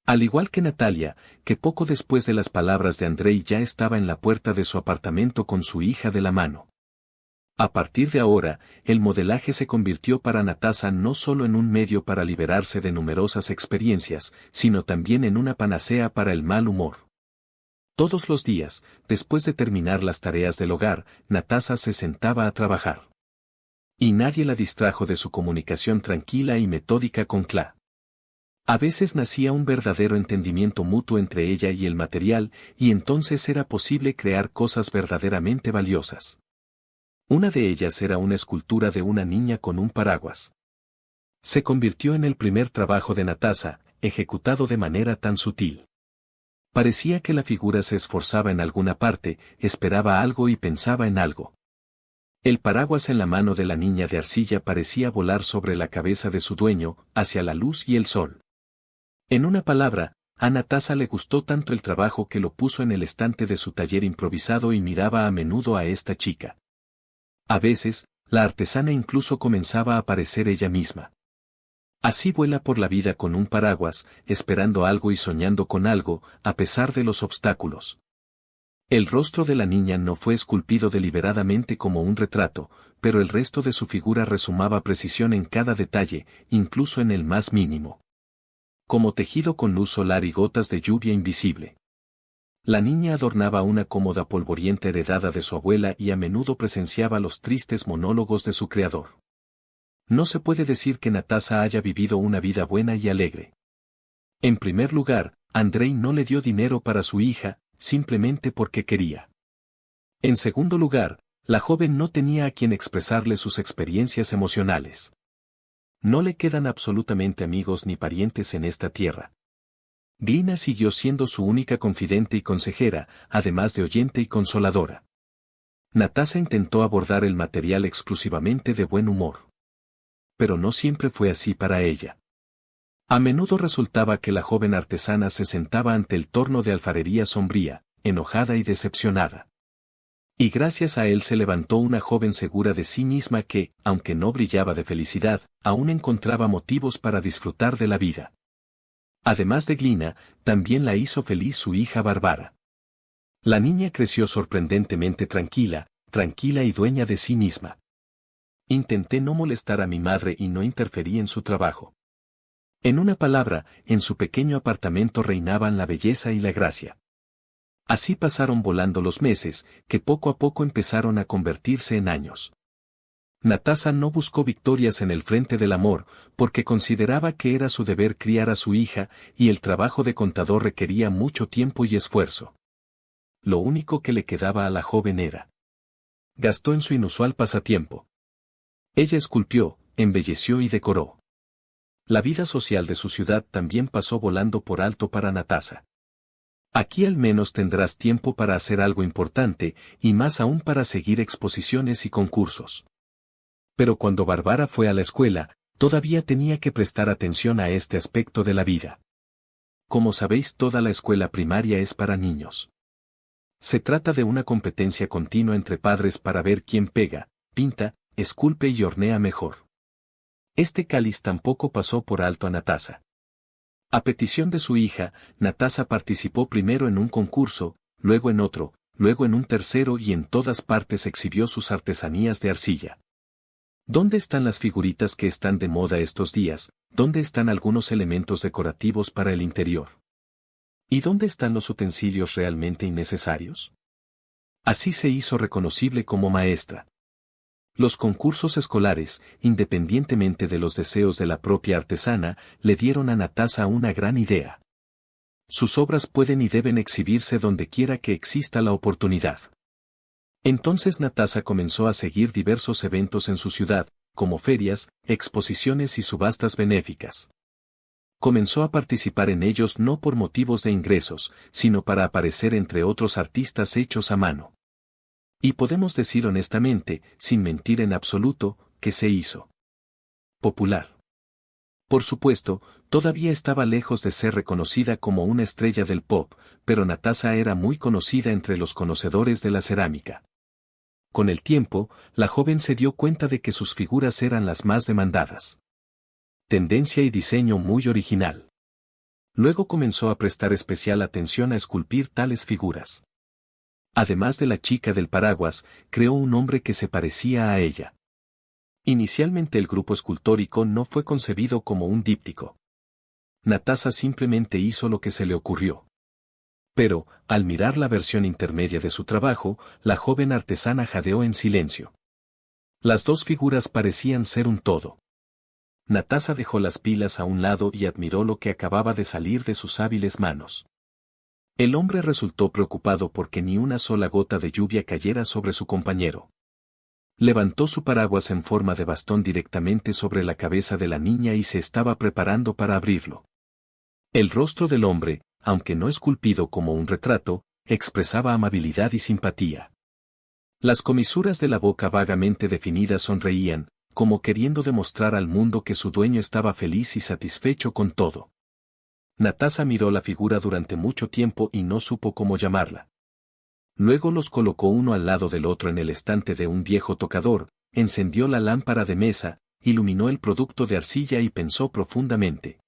Al igual que Natalia, que poco después de las palabras de Andrei ya estaba en la puerta de su apartamento con su hija de la mano. A partir de ahora, el modelaje se convirtió para Natasa no solo en un medio para liberarse de numerosas experiencias, sino también en una panacea para el mal humor. Todos los días, después de terminar las tareas del hogar, Natasa se sentaba a trabajar. Y nadie la distrajo de su comunicación tranquila y metódica con Kla. A veces nacía un verdadero entendimiento mutuo entre ella y el material, y entonces era posible crear cosas verdaderamente valiosas. Una de ellas era una escultura de una niña con un paraguas. Se convirtió en el primer trabajo de Natasa, ejecutado de manera tan sutil. Parecía que la figura se esforzaba en alguna parte, esperaba algo y pensaba en algo. El paraguas en la mano de la niña de arcilla parecía volar sobre la cabeza de su dueño, hacia la luz y el sol. En una palabra, a Natasa le gustó tanto el trabajo que lo puso en el estante de su taller improvisado y miraba a menudo a esta chica. A veces, la artesana incluso comenzaba a parecer ella misma. Así vuela por la vida con un paraguas, esperando algo y soñando con algo, a pesar de los obstáculos. El rostro de la niña no fue esculpido deliberadamente como un retrato, pero el resto de su figura resumaba precisión en cada detalle, incluso en el más mínimo. Como tejido con luz solar y gotas de lluvia invisible. La niña adornaba una cómoda polvorienta heredada de su abuela y a menudo presenciaba los tristes monólogos de su creador. No se puede decir que Natasa haya vivido una vida buena y alegre. En primer lugar, Andrei no le dio dinero para su hija, simplemente porque quería. En segundo lugar, la joven no tenía a quien expresarle sus experiencias emocionales. No le quedan absolutamente amigos ni parientes en esta tierra. Glina siguió siendo su única confidente y consejera, además de oyente y consoladora. Natasa intentó abordar el material exclusivamente de buen humor. Pero no siempre fue así para ella. A menudo resultaba que la joven artesana se sentaba ante el torno de alfarería sombría, enojada y decepcionada. Y gracias a él se levantó una joven segura de sí misma que, aunque no brillaba de felicidad, aún encontraba motivos para disfrutar de la vida. Además de Glina, también la hizo feliz su hija Bárbara. La niña creció sorprendentemente tranquila y dueña de sí misma. Intenté no molestar a mi madre y no interferí en su trabajo. En una palabra, en su pequeño apartamento reinaban la belleza y la gracia. Así pasaron volando los meses, que poco a poco empezaron a convertirse en años. Natasa no buscó victorias en el frente del amor, porque consideraba que era su deber criar a su hija, y el trabajo de contador requería mucho tiempo y esfuerzo. Lo único que le quedaba a la joven era gastó en su inusual pasatiempo. Ella esculpió, embelleció y decoró. La vida social de su ciudad también pasó volando por alto para Natasa. Aquí al menos tendrás tiempo para hacer algo importante, y más aún para seguir exposiciones y concursos. Pero cuando Bárbara fue a la escuela, todavía tenía que prestar atención a este aspecto de la vida. Como sabéis, toda la escuela primaria es para niños. Se trata de una competencia continua entre padres para ver quién pega, pinta, esculpe y hornea mejor. Este cáliz tampoco pasó por alto a Natasa. A petición de su hija, Natasa participó primero en un concurso, luego en otro, luego en un tercero y en todas partes exhibió sus artesanías de arcilla. ¿Dónde están las figuritas que están de moda estos días? ¿Dónde están algunos elementos decorativos para el interior? ¿Y dónde están los utensilios realmente innecesarios? Así se hizo reconocible como maestra. Los concursos escolares, independientemente de los deseos de la propia artesana, le dieron a Natasa una gran idea. Sus obras pueden y deben exhibirse donde quiera que exista la oportunidad. Entonces Natasa comenzó a seguir diversos eventos en su ciudad, como ferias, exposiciones y subastas benéficas. Comenzó a participar en ellos no por motivos de ingresos, sino para aparecer entre otros artistas hechos a mano. Y podemos decir honestamente, sin mentir en absoluto, que se hizo popular. Por supuesto, todavía estaba lejos de ser reconocida como una estrella del pop, pero Natasa era muy conocida entre los conocedores de la cerámica. Con el tiempo, la joven se dio cuenta de que sus figuras eran las más demandadas. Tendencia y diseño muy original. Luego comenzó a prestar especial atención a esculpir tales figuras. Además de la chica del paraguas, creó un hombre que se parecía a ella. Inicialmente el grupo escultórico no fue concebido como un díptico. Natasa simplemente hizo lo que se le ocurrió. Pero, al mirar la versión intermedia de su trabajo, la joven artesana jadeó en silencio. Las dos figuras parecían ser un todo. Natasa dejó las pilas a un lado y admiró lo que acababa de salir de sus hábiles manos. El hombre resultó preocupado porque ni una sola gota de lluvia cayera sobre su compañero. Levantó su paraguas en forma de bastón directamente sobre la cabeza de la niña y se estaba preparando para abrirlo. El rostro del hombre, aunque no esculpido como un retrato, expresaba amabilidad y simpatía. Las comisuras de la boca vagamente definidas sonreían, como queriendo demostrar al mundo que su dueño estaba feliz y satisfecho con todo. Natasa miró la figura durante mucho tiempo y no supo cómo llamarla. Luego los colocó uno al lado del otro en el estante de un viejo tocador, encendió la lámpara de mesa, iluminó el producto de arcilla y pensó profundamente.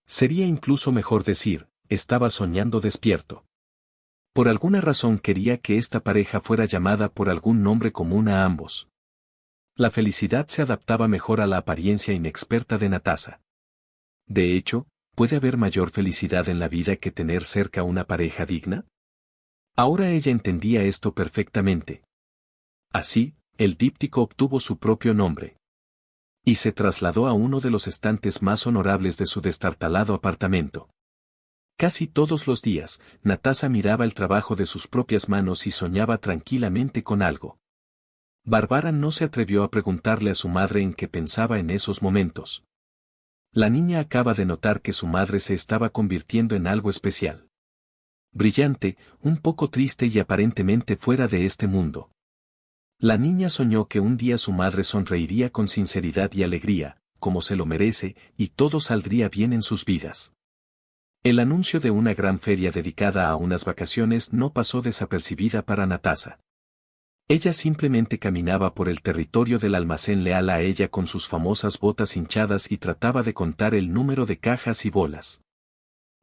Sería incluso mejor decir, estaba soñando despierto. Por alguna razón quería que esta pareja fuera llamada por algún nombre común a ambos. La felicidad se adaptaba mejor a la apariencia inexperta de Natasa. De hecho, ¿puede haber mayor felicidad en la vida que tener cerca una pareja digna? Ahora ella entendía esto perfectamente. Así, el díptico obtuvo su propio nombre. Y se trasladó a uno de los estantes más honorables de su destartalado apartamento. Casi todos los días, Natasa miraba el trabajo de sus propias manos y soñaba tranquilamente con algo. Bárbara no se atrevió a preguntarle a su madre en qué pensaba en esos momentos. La niña acaba de notar que su madre se estaba convirtiendo en algo especial. Brillante, un poco triste y aparentemente fuera de este mundo. La niña soñó que un día su madre sonreiría con sinceridad y alegría, como se lo merece y todo saldría bien en sus vidas. El anuncio de una gran feria dedicada a unas vacaciones no pasó desapercibida para Natasha. Ella simplemente caminaba por el territorio del almacén leal a ella con sus famosas botas hinchadas y trataba de contar el número de cajas y bolas.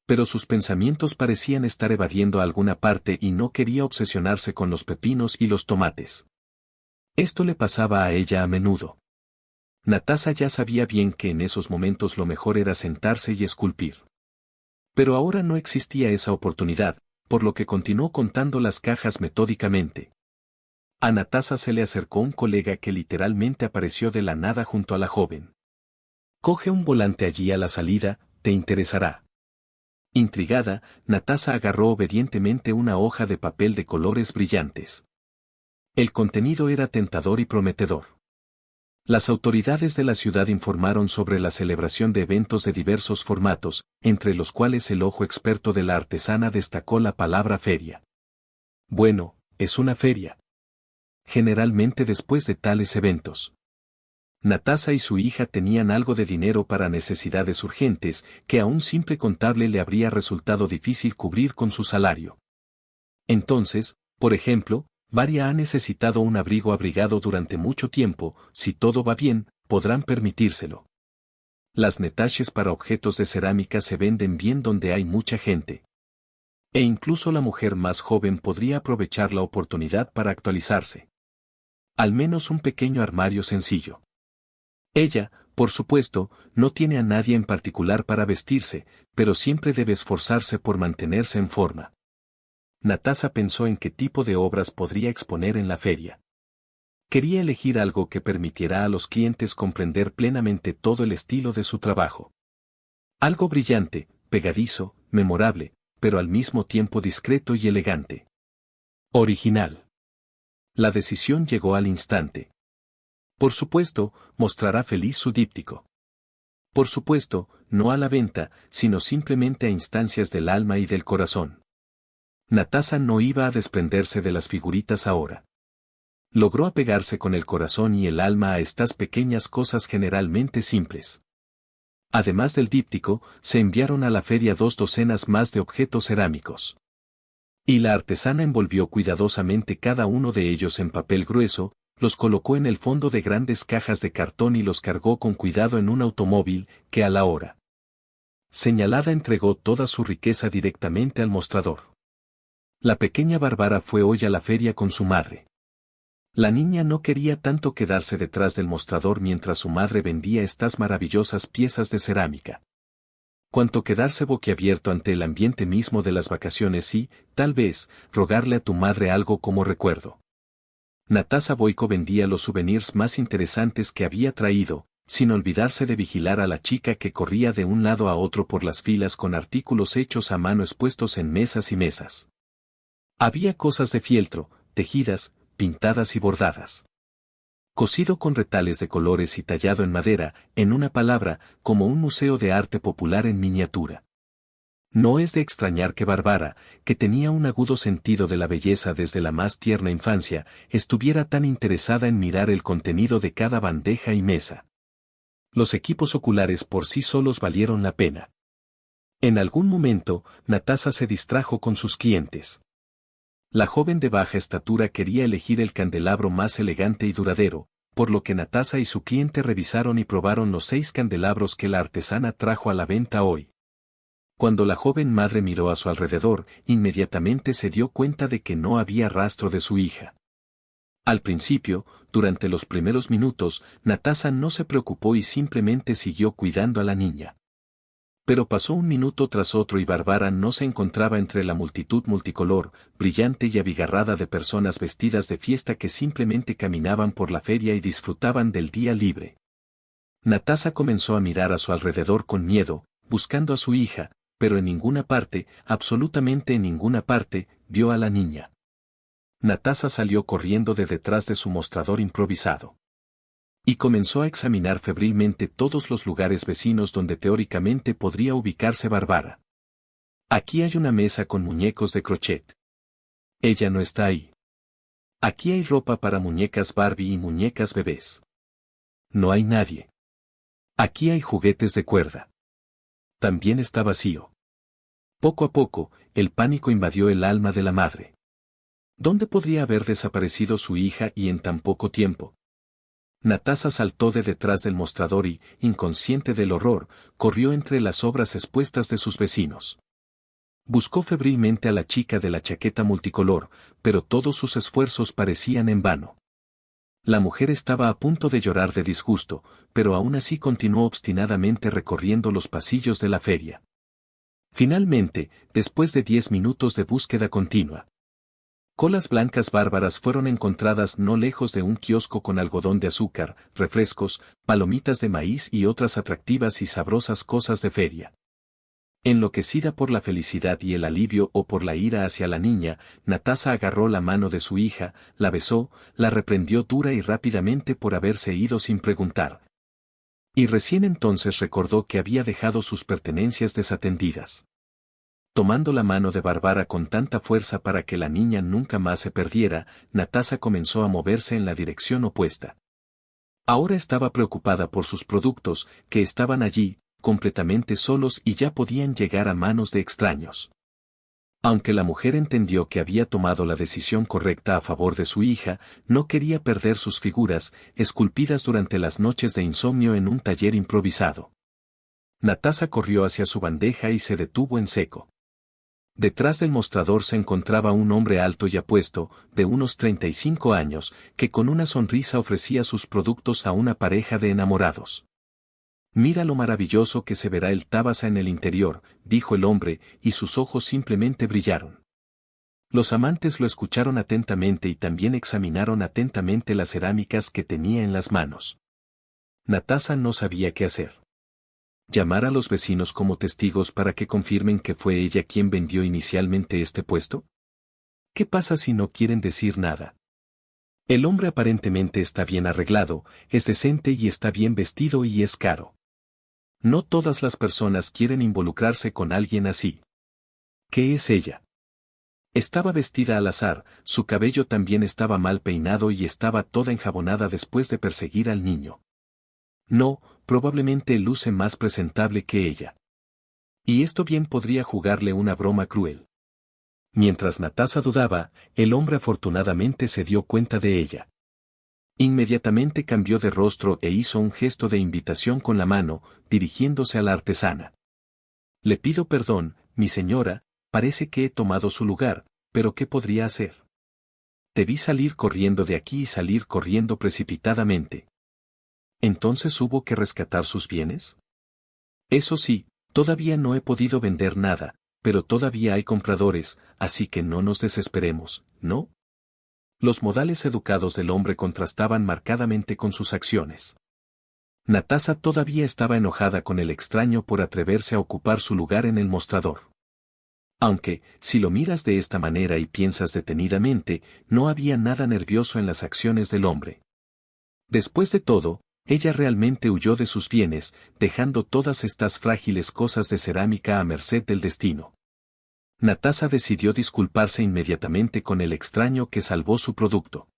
Pero sus pensamientos parecían estar evadiendo a alguna parte y no quería obsesionarse con los pepinos y los tomates. Esto le pasaba a ella a menudo. Natasha ya sabía bien que en esos momentos lo mejor era sentarse y esculpir. Pero ahora no existía esa oportunidad, por lo que continuó contando las cajas metódicamente. A Natasha se le acercó un colega que literalmente apareció de la nada junto a la joven. «Coge un volante allí a la salida, te interesará». Intrigada, Natasha agarró obedientemente una hoja de papel de colores brillantes. El contenido era tentador y prometedor. Las autoridades de la ciudad informaron sobre la celebración de eventos de diversos formatos, entre los cuales el ojo experto de la artesana destacó la palabra feria. Bueno, es una feria. Generalmente después de tales eventos. Natasha y su hija tenían algo de dinero para necesidades urgentes que a un simple contable le habría resultado difícil cubrir con su salario. Entonces, por ejemplo, Varia ha necesitado un abrigo abrigado durante mucho tiempo, si todo va bien, podrán permitírselo. Las netaches para objetos de cerámica se venden bien donde hay mucha gente. E incluso la mujer más joven podría aprovechar la oportunidad para actualizarse. Al menos un pequeño armario sencillo. Ella, por supuesto, no tiene a nadie en particular para vestirse, pero siempre debe esforzarse por mantenerse en forma. Natasha pensó en qué tipo de obras podría exponer en la feria. Quería elegir algo que permitiera a los clientes comprender plenamente todo el estilo de su trabajo. Algo brillante, pegadizo, memorable, pero al mismo tiempo discreto y elegante. Original. La decisión llegó al instante. Por supuesto, mostrará feliz su díptico. Por supuesto, no a la venta, sino simplemente a instancias del alma y del corazón. Natasha no iba a desprenderse de las figuritas ahora. Logró apegarse con el corazón y el alma a estas pequeñas cosas generalmente simples. Además del díptico, se enviaron a la feria 2 docenas más de objetos cerámicos. Y la artesana envolvió cuidadosamente cada uno de ellos en papel grueso, los colocó en el fondo de grandes cajas de cartón y los cargó con cuidado en un automóvil, que a la hora señalada entregó toda su riqueza directamente al mostrador. La pequeña Bárbara fue hoy a la feria con su madre. La niña no quería tanto quedarse detrás del mostrador mientras su madre vendía estas maravillosas piezas de cerámica, cuanto quedarse boquiabierto ante el ambiente mismo de las vacaciones y, tal vez, rogarle a tu madre algo como recuerdo. Natasha Boyko vendía los souvenirs más interesantes que había traído, sin olvidarse de vigilar a la chica que corría de un lado a otro por las filas con artículos hechos a mano expuestos en mesas y mesas. Había cosas de fieltro, tejidas, pintadas y bordadas. Cosido con retales de colores y tallado en madera, en una palabra, como un museo de arte popular en miniatura. No es de extrañar que Bárbara, que tenía un agudo sentido de la belleza desde la más tierna infancia, estuviera tan interesada en mirar el contenido de cada bandeja y mesa. Los equipos oculares por sí solos valieron la pena. En algún momento, Natasha se distrajo con sus clientes. La joven de baja estatura quería elegir el candelabro más elegante y duradero, por lo que Natasha y su cliente revisaron y probaron los 6 candelabros que la artesana trajo a la venta hoy. Cuando la joven madre miró a su alrededor, inmediatamente se dio cuenta de que no había rastro de su hija. Al principio, durante los primeros minutos, Natasha no se preocupó y simplemente siguió cuidando a la niña. Pero pasó un minuto tras otro y Bárbara no se encontraba entre la multitud multicolor, brillante y abigarrada de personas vestidas de fiesta que simplemente caminaban por la feria y disfrutaban del día libre. Natasha comenzó a mirar a su alrededor con miedo, buscando a su hija, pero en ninguna parte, absolutamente en ninguna parte, vio a la niña. Natasha salió corriendo de detrás de su mostrador improvisado. Y comenzó a examinar febrilmente todos los lugares vecinos donde teóricamente podría ubicarse Bárbara. Aquí hay una mesa con muñecos de crochet. Ella no está ahí. Aquí hay ropa para muñecas Barbie y muñecas bebés. No hay nadie. Aquí hay juguetes de cuerda. También está vacío. Poco a poco, el pánico invadió el alma de la madre. ¿Dónde podría haber desaparecido su hija y en tan poco tiempo? Natasa saltó de detrás del mostrador y, inconsciente del horror, corrió entre las obras expuestas de sus vecinos. Buscó febrilmente a la chica de la chaqueta multicolor, pero todos sus esfuerzos parecían en vano. La mujer estaba a punto de llorar de disgusto, pero aún así continuó obstinadamente recorriendo los pasillos de la feria. Finalmente, después de 10 minutos de búsqueda continua, colas blancas bárbaras fueron encontradas no lejos de un kiosco con algodón de azúcar, refrescos, palomitas de maíz y otras atractivas y sabrosas cosas de feria. Enloquecida por la felicidad y el alivio o por la ira hacia la niña, Natasa agarró la mano de su hija, la besó, la reprendió dura y rápidamente por haberse ido sin preguntar. Y recién entonces recordó que había dejado sus pertenencias desatendidas. Tomando la mano de Bárbara con tanta fuerza para que la niña nunca más se perdiera, Natasa comenzó a moverse en la dirección opuesta. Ahora estaba preocupada por sus productos, que estaban allí, completamente solos y ya podían llegar a manos de extraños. Aunque la mujer entendió que había tomado la decisión correcta a favor de su hija, no quería perder sus figuras, esculpidas durante las noches de insomnio en un taller improvisado. Natasa corrió hacia su bandeja y se detuvo en seco. Detrás del mostrador se encontraba un hombre alto y apuesto, de unos 35 años, que con una sonrisa ofrecía sus productos a una pareja de enamorados. «Mira lo maravilloso que se verá el Tabasa en el interior», dijo el hombre, y sus ojos simplemente brillaron. Los amantes lo escucharon atentamente y también examinaron atentamente las cerámicas que tenía en las manos. Natasa no sabía qué hacer. ¿Llamar a los vecinos como testigos para que confirmen que fue ella quien vendió inicialmente este puesto? ¿Qué pasa si no quieren decir nada? El hombre aparentemente está bien arreglado, es decente y está bien vestido y es caro. No todas las personas quieren involucrarse con alguien así. ¿Qué es ella? Estaba vestida al azar, su cabello también estaba mal peinado y estaba toda enjabonada después de perseguir al niño. No, probablemente luce más presentable que ella. Y esto bien podría jugarle una broma cruel. Mientras Natasa dudaba, el hombre afortunadamente se dio cuenta de ella. Inmediatamente cambió de rostro e hizo un gesto de invitación con la mano, dirigiéndose a la artesana. «Le pido perdón, mi señora, parece que he tomado su lugar, pero ¿qué podría hacer? Te vi salir corriendo de aquí y salir corriendo precipitadamente. ¿Entonces hubo que rescatar sus bienes? Eso sí, todavía no he podido vender nada, pero todavía hay compradores, así que no nos desesperemos, ¿no?» Los modales educados del hombre contrastaban marcadamente con sus acciones. Natasa todavía estaba enojada con el extraño por atreverse a ocupar su lugar en el mostrador. Aunque, si lo miras de esta manera y piensas detenidamente, no había nada nervioso en las acciones del hombre. Después de todo, ella realmente huyó de sus bienes, dejando todas estas frágiles cosas de cerámica a merced del destino. Natasa decidió disculparse inmediatamente con el extraño que salvó su producto.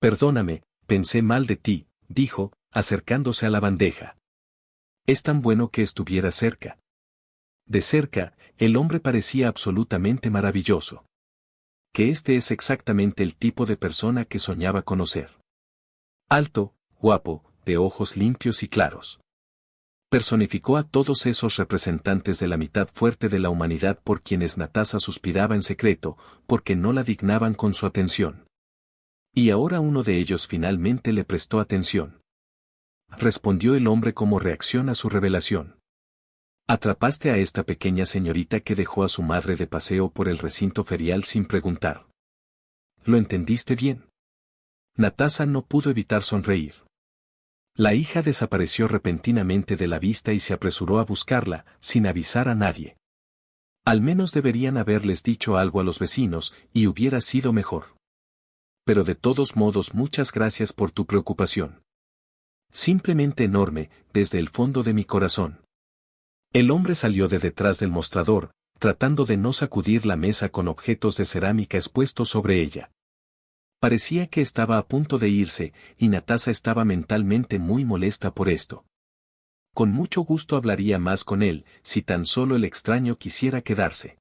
«Perdóname, pensé mal de ti», dijo, acercándose a la bandeja. «Es tan bueno que estuviera cerca». De cerca, el hombre parecía absolutamente maravilloso. Que este es exactamente el tipo de persona que soñaba conocer. Alto, guapo, de ojos limpios y claros. Personificó a todos esos representantes de la mitad fuerte de la humanidad por quienes Natasa suspiraba en secreto, porque no la dignaban con su atención. Y ahora uno de ellos finalmente le prestó atención. Respondió el hombre como reacción a su revelación. «Atrapaste a esta pequeña señorita que dejó a su madre de paseo por el recinto ferial sin preguntar. ¿Lo entendiste bien?» Natasa no pudo evitar sonreír. La hija desapareció repentinamente de la vista y se apresuró a buscarla, sin avisar a nadie. Al menos deberían haberles dicho algo a los vecinos, y hubiera sido mejor. Pero de todos modos muchas gracias por tu preocupación. Simplemente enorme, desde el fondo de mi corazón. El hombre salió de detrás del mostrador, tratando de no sacudir la mesa con objetos de cerámica expuestos sobre ella. Parecía que estaba a punto de irse, y Natasa estaba mentalmente muy molesta por esto. Con mucho gusto hablaría más con él, si tan solo el extraño quisiera quedarse.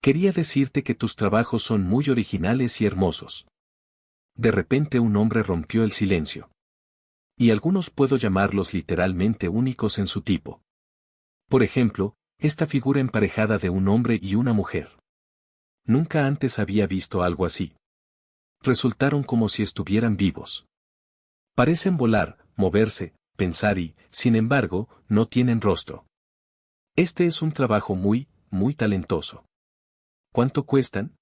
Quería decirte que tus trabajos son muy originales y hermosos. De repente un hombre rompió el silencio. Y algunos puedo llamarlos literalmente únicos en su tipo. Por ejemplo, esta figura emparejada de un hombre y una mujer. Nunca antes había visto algo así. Resultaron como si estuvieran vivos. Parecen volar, moverse, pensar y, sin embargo, no tienen rostro. Este es un trabajo muy, muy talentoso. ¿Cuánto cuestan?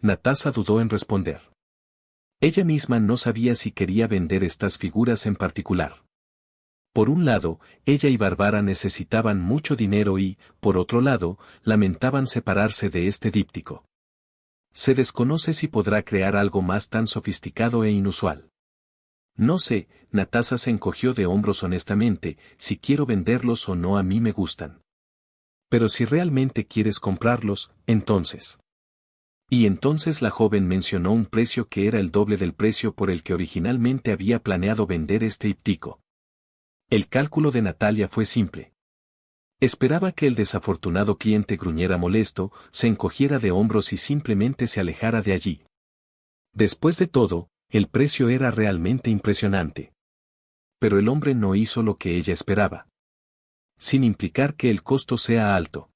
Natasha dudó en responder. Ella misma no sabía si quería vender estas figuras en particular. Por un lado, ella y Bárbara necesitaban mucho dinero y, por otro lado, lamentaban separarse de este díptico. Se desconoce si podrá crear algo más tan sofisticado e inusual. No sé, Natasha se encogió de hombros honestamente, si quiero venderlos o no a mí me gustan. Pero si realmente quieres comprarlos, entonces. Y entonces la joven mencionó un precio que era el doble del precio por el que originalmente había planeado vender este díptico. El cálculo de Natalia fue simple. Esperaba que el desafortunado cliente gruñera molesto, se encogiera de hombros y simplemente se alejara de allí. Después de todo, el precio era realmente impresionante. Pero el hombre no hizo lo que ella esperaba. Sin implicar que el costo sea alto.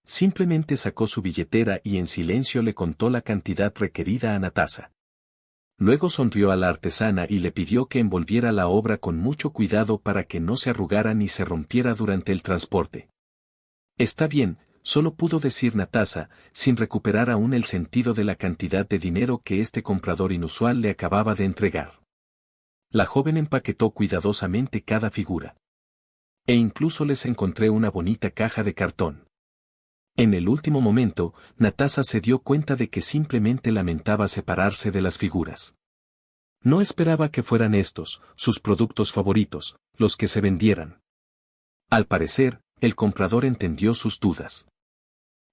Simplemente sacó su billetera y en silencio le contó la cantidad requerida a Natasha. Luego sonrió a la artesana y le pidió que envolviera la obra con mucho cuidado para que no se arrugara ni se rompiera durante el transporte. Está bien, solo pudo decir Natasha, sin recuperar aún el sentido de la cantidad de dinero que este comprador inusual le acababa de entregar. La joven empaquetó cuidadosamente cada figura. E incluso les encontré una bonita caja de cartón. En el último momento, Natasha se dio cuenta de que simplemente lamentaba separarse de las figuras. No esperaba que fueran estos, sus productos favoritos, los que se vendieran. Al parecer, el comprador entendió sus dudas.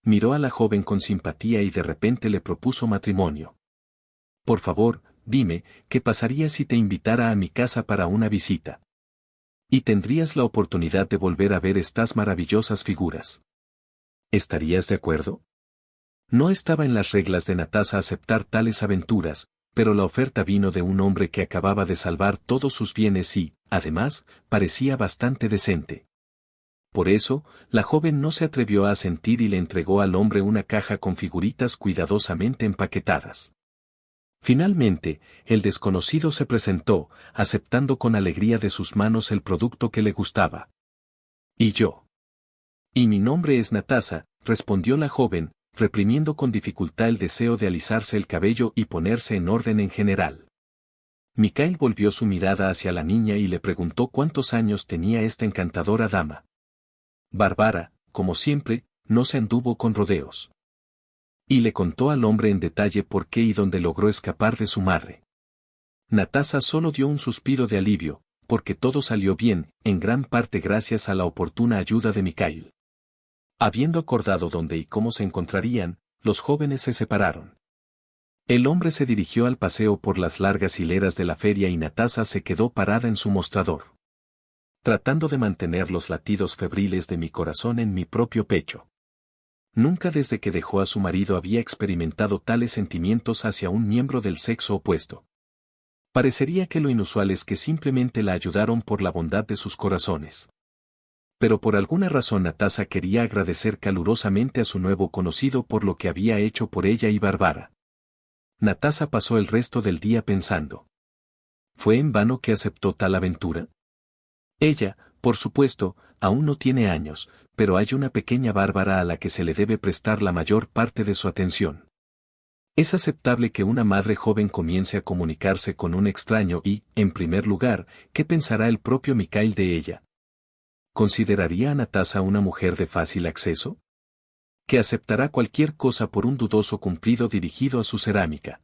Miró a la joven con simpatía y de repente le propuso matrimonio. Por favor, dime, ¿qué pasaría si te invitara a mi casa para una visita? Y tendrías la oportunidad de volver a ver estas maravillosas figuras. ¿Estarías de acuerdo? No estaba en las reglas de Natasha aceptar tales aventuras, pero la oferta vino de un hombre que acababa de salvar todos sus bienes y, además, parecía bastante decente. Por eso, la joven no se atrevió a asentir y le entregó al hombre una caja con figuritas cuidadosamente empaquetadas. Finalmente, el desconocido se presentó, aceptando con alegría de sus manos el producto que le gustaba. ¿Y yo? Y mi nombre es Natasha, respondió la joven, reprimiendo con dificultad el deseo de alisarse el cabello y ponerse en orden en general. Mikhail volvió su mirada hacia la niña y le preguntó cuántos años tenía esta encantadora dama. Bárbara, como siempre, no se anduvo con rodeos. Y le contó al hombre en detalle por qué y dónde logró escapar de su madre. Natasha solo dio un suspiro de alivio, porque todo salió bien, en gran parte gracias a la oportuna ayuda de Mikhail. Habiendo acordado dónde y cómo se encontrarían, los jóvenes se separaron. El hombre se dirigió al paseo por las largas hileras de la feria y Natasha se quedó parada en su mostrador. Tratando de mantener los latidos febriles de mi corazón en mi propio pecho. Nunca desde que dejó a su marido había experimentado tales sentimientos hacia un miembro del sexo opuesto. Parecería que lo inusual es que simplemente la ayudaron por la bondad de sus corazones. Pero por alguna razón Natasha quería agradecer calurosamente a su nuevo conocido por lo que había hecho por ella y Bárbara. Natasha pasó el resto del día pensando. ¿Fue en vano que aceptó tal aventura? Ella, por supuesto, aún no tiene años, pero hay una pequeña Bárbara a la que se le debe prestar la mayor parte de su atención. Es aceptable que una madre joven comience a comunicarse con un extraño y, en primer lugar, ¿qué pensará el propio Mikhail de ella? ¿Consideraría a Natasha una mujer de fácil acceso? Que aceptará cualquier cosa por un dudoso cumplido dirigido a su cerámica.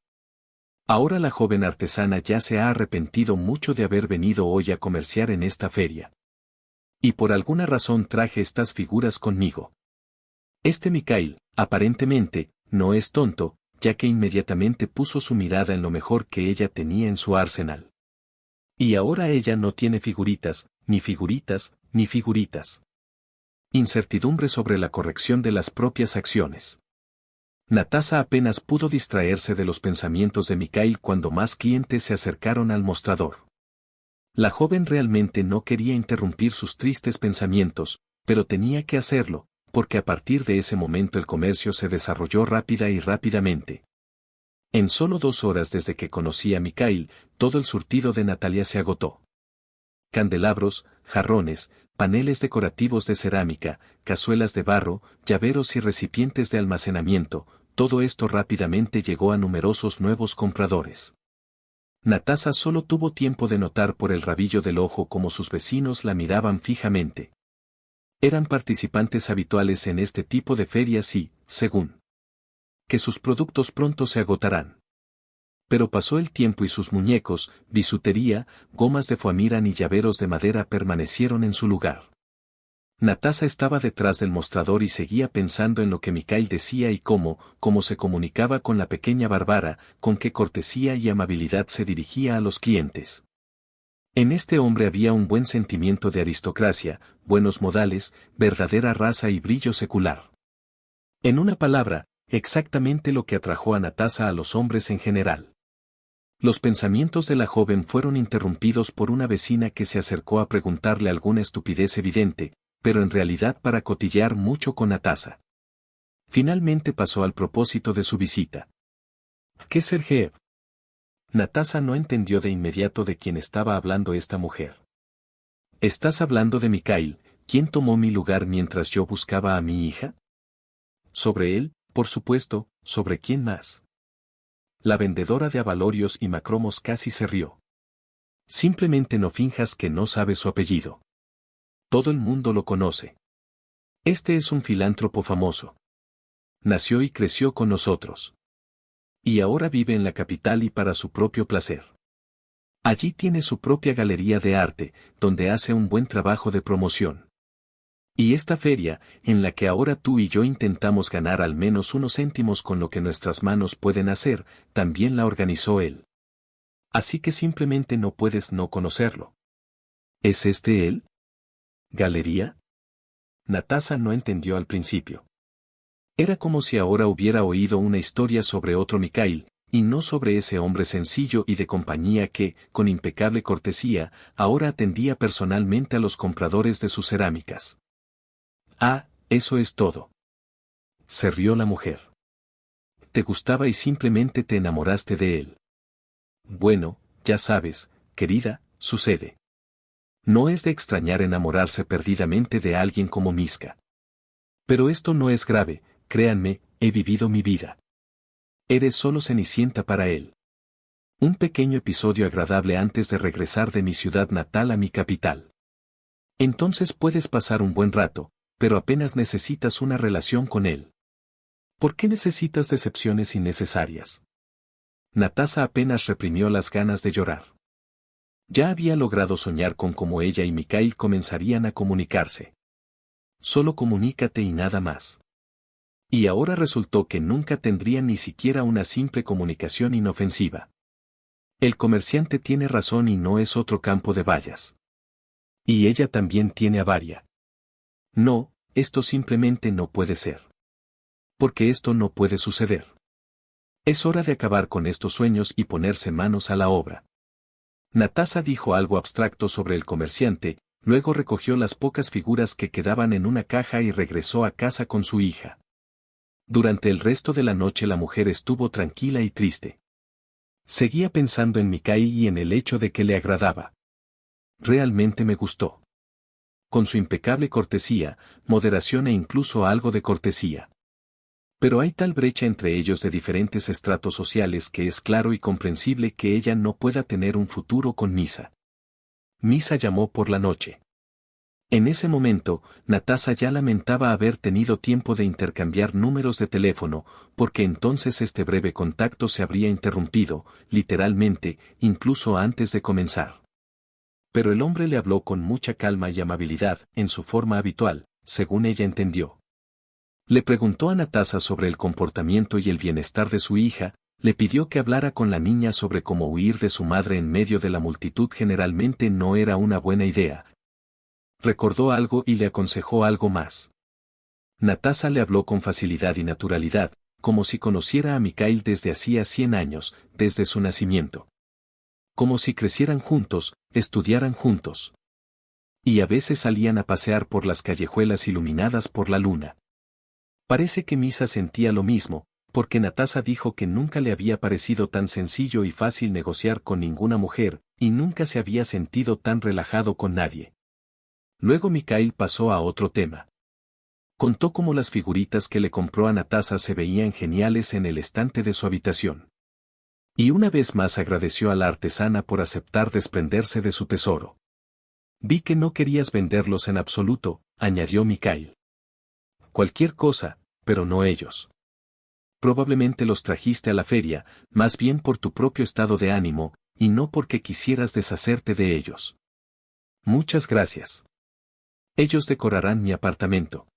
Ahora la joven artesana ya se ha arrepentido mucho de haber venido hoy a comerciar en esta feria. Y por alguna razón traje estas figuras conmigo. Este Mikhail, aparentemente, no es tonto, ya que inmediatamente puso su mirada en lo mejor que ella tenía en su arsenal. Y ahora ella no tiene figuritas, ni figuritas, ni figuritas. Incertidumbre sobre la corrección de las propias acciones. Natasa apenas pudo distraerse de los pensamientos de Mikhail cuando más clientes se acercaron al mostrador. La joven realmente no quería interrumpir sus tristes pensamientos, pero tenía que hacerlo, porque a partir de ese momento el comercio se desarrolló rápida y rápidamente. En solo 2 horas desde que conocí a Mikhail, todo el surtido de Natalia se agotó. Candelabros, jarrones, paneles decorativos de cerámica, cazuelas de barro, llaveros y recipientes de almacenamiento, todo esto rápidamente llegó a numerosos nuevos compradores. Natasa solo tuvo tiempo de notar por el rabillo del ojo cómo sus vecinos la miraban fijamente. Eran participantes habituales en este tipo de ferias y, según que sus productos pronto se agotarán. Pero pasó el tiempo y sus muñecos, bisutería, gomas de foamira y llaveros de madera permanecieron en su lugar. Natasa estaba detrás del mostrador y seguía pensando en lo que Mikhail decía y cómo se comunicaba con la pequeña Bárbara, con qué cortesía y amabilidad se dirigía a los clientes. En este hombre había un buen sentimiento de aristocracia, buenos modales, verdadera raza y brillo secular. En una palabra, exactamente lo que atrajo a Natasa a los hombres en general. Los pensamientos de la joven fueron interrumpidos por una vecina que se acercó a preguntarle alguna estupidez evidente, pero en realidad para cotillear mucho con Natasa. Finalmente pasó al propósito de su visita. ¿Qué Sergeev? Natasa no entendió de inmediato de quién estaba hablando esta mujer. ¿Estás hablando de Mikhail, quien tomó mi lugar mientras yo buscaba a mi hija? Sobre él, por supuesto, ¿sobre quién más? La vendedora de abalorios y macromos casi se rió. Simplemente no finjas que no sabes su apellido. Todo el mundo lo conoce. Este es un filántropo famoso. Nació y creció con nosotros. Y ahora vive en la capital y para su propio placer. Allí tiene su propia galería de arte, donde hace un buen trabajo de promoción. Y esta feria, en la que ahora tú y yo intentamos ganar al menos unos céntimos con lo que nuestras manos pueden hacer, también la organizó él. Así que simplemente no puedes no conocerlo. ¿Es este él? ¿Galería? Natasa no entendió al principio. Era como si ahora hubiera oído una historia sobre otro Mikhail, y no sobre ese hombre sencillo y de compañía que, con impecable cortesía, ahora atendía personalmente a los compradores de sus cerámicas. Ah, eso es todo. Se rió la mujer. Te gustaba y simplemente te enamoraste de él. Bueno, ya sabes, querida, sucede. No es de extrañar enamorarse perdidamente de alguien como Miska. Pero esto no es grave, créanme, he vivido mi vida. Eres solo Cenicienta para él. Un pequeño episodio agradable antes de regresar de mi ciudad natal a mi capital. Entonces puedes pasar un buen rato, pero apenas necesitas una relación con él. ¿Por qué necesitas decepciones innecesarias? Natasa apenas reprimió las ganas de llorar. Ya había logrado soñar con cómo ella y Mikhail comenzarían a comunicarse. Solo comunícate y nada más. Y ahora resultó que nunca tendrían ni siquiera una simple comunicación inofensiva. El comerciante tiene razón y no es otro campo de bayas. Y ella también tiene avaria. No, esto simplemente no puede ser. Porque esto no puede suceder. Es hora de acabar con estos sueños y ponerse manos a la obra. Natasa dijo algo abstracto sobre el comerciante, luego recogió las pocas figuras que quedaban en una caja y regresó a casa con su hija. Durante el resto de la noche la mujer estuvo tranquila y triste. Seguía pensando en Mikhail y en el hecho de que le agradaba. Realmente me gustó. Con su impecable cortesía, moderación e incluso algo de cortesía. Pero hay tal brecha entre ellos de diferentes estratos sociales que es claro y comprensible que ella no pueda tener un futuro con Misa. Misa llamó por la noche. En ese momento, Natasa ya lamentaba haber tenido tiempo de intercambiar números de teléfono, porque entonces este breve contacto se habría interrumpido, literalmente, incluso antes de comenzar. Pero el hombre le habló con mucha calma y amabilidad, en su forma habitual, según ella entendió. Le preguntó a Natasa sobre el comportamiento y el bienestar de su hija, le pidió que hablara con la niña sobre cómo huir de su madre en medio de la multitud generalmente no era una buena idea, Recordó algo y le aconsejó algo más. Natasa le habló con facilidad y naturalidad, como si conociera a Mikhail desde hacía 100 años, desde su nacimiento. Como si crecieran juntos, estudiaran juntos. Y a veces salían a pasear por las callejuelas iluminadas por la luna. Parece que Misa sentía lo mismo, porque Natasa dijo que nunca le había parecido tan sencillo y fácil negociar con ninguna mujer, y nunca se había sentido tan relajado con nadie. Luego Mikhail pasó a otro tema. Contó cómo las figuritas que le compró a Natasa se veían geniales en el estante de su habitación. Y una vez más agradeció a la artesana por aceptar desprenderse de su tesoro. Vi que no querías venderlos en absoluto, añadió Mikhail. Cualquier cosa, pero no ellos. Probablemente los trajiste a la feria, más bien por tu propio estado de ánimo, y no porque quisieras deshacerte de ellos. Muchas gracias. Ellos decorarán mi apartamento.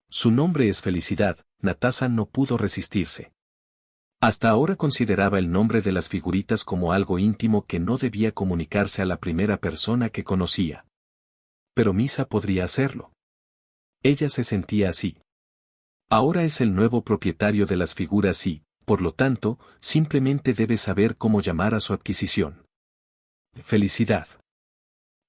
Su nombre es Felicidad. Natasa no pudo resistirse. Hasta ahora consideraba el nombre de las figuritas como algo íntimo que no debía comunicarse a la primera persona que conocía. Pero Misa podría hacerlo. Ella se sentía así. Ahora es el nuevo propietario de las figuras y, por lo tanto, simplemente debe saber cómo llamar a su adquisición. Felicidad.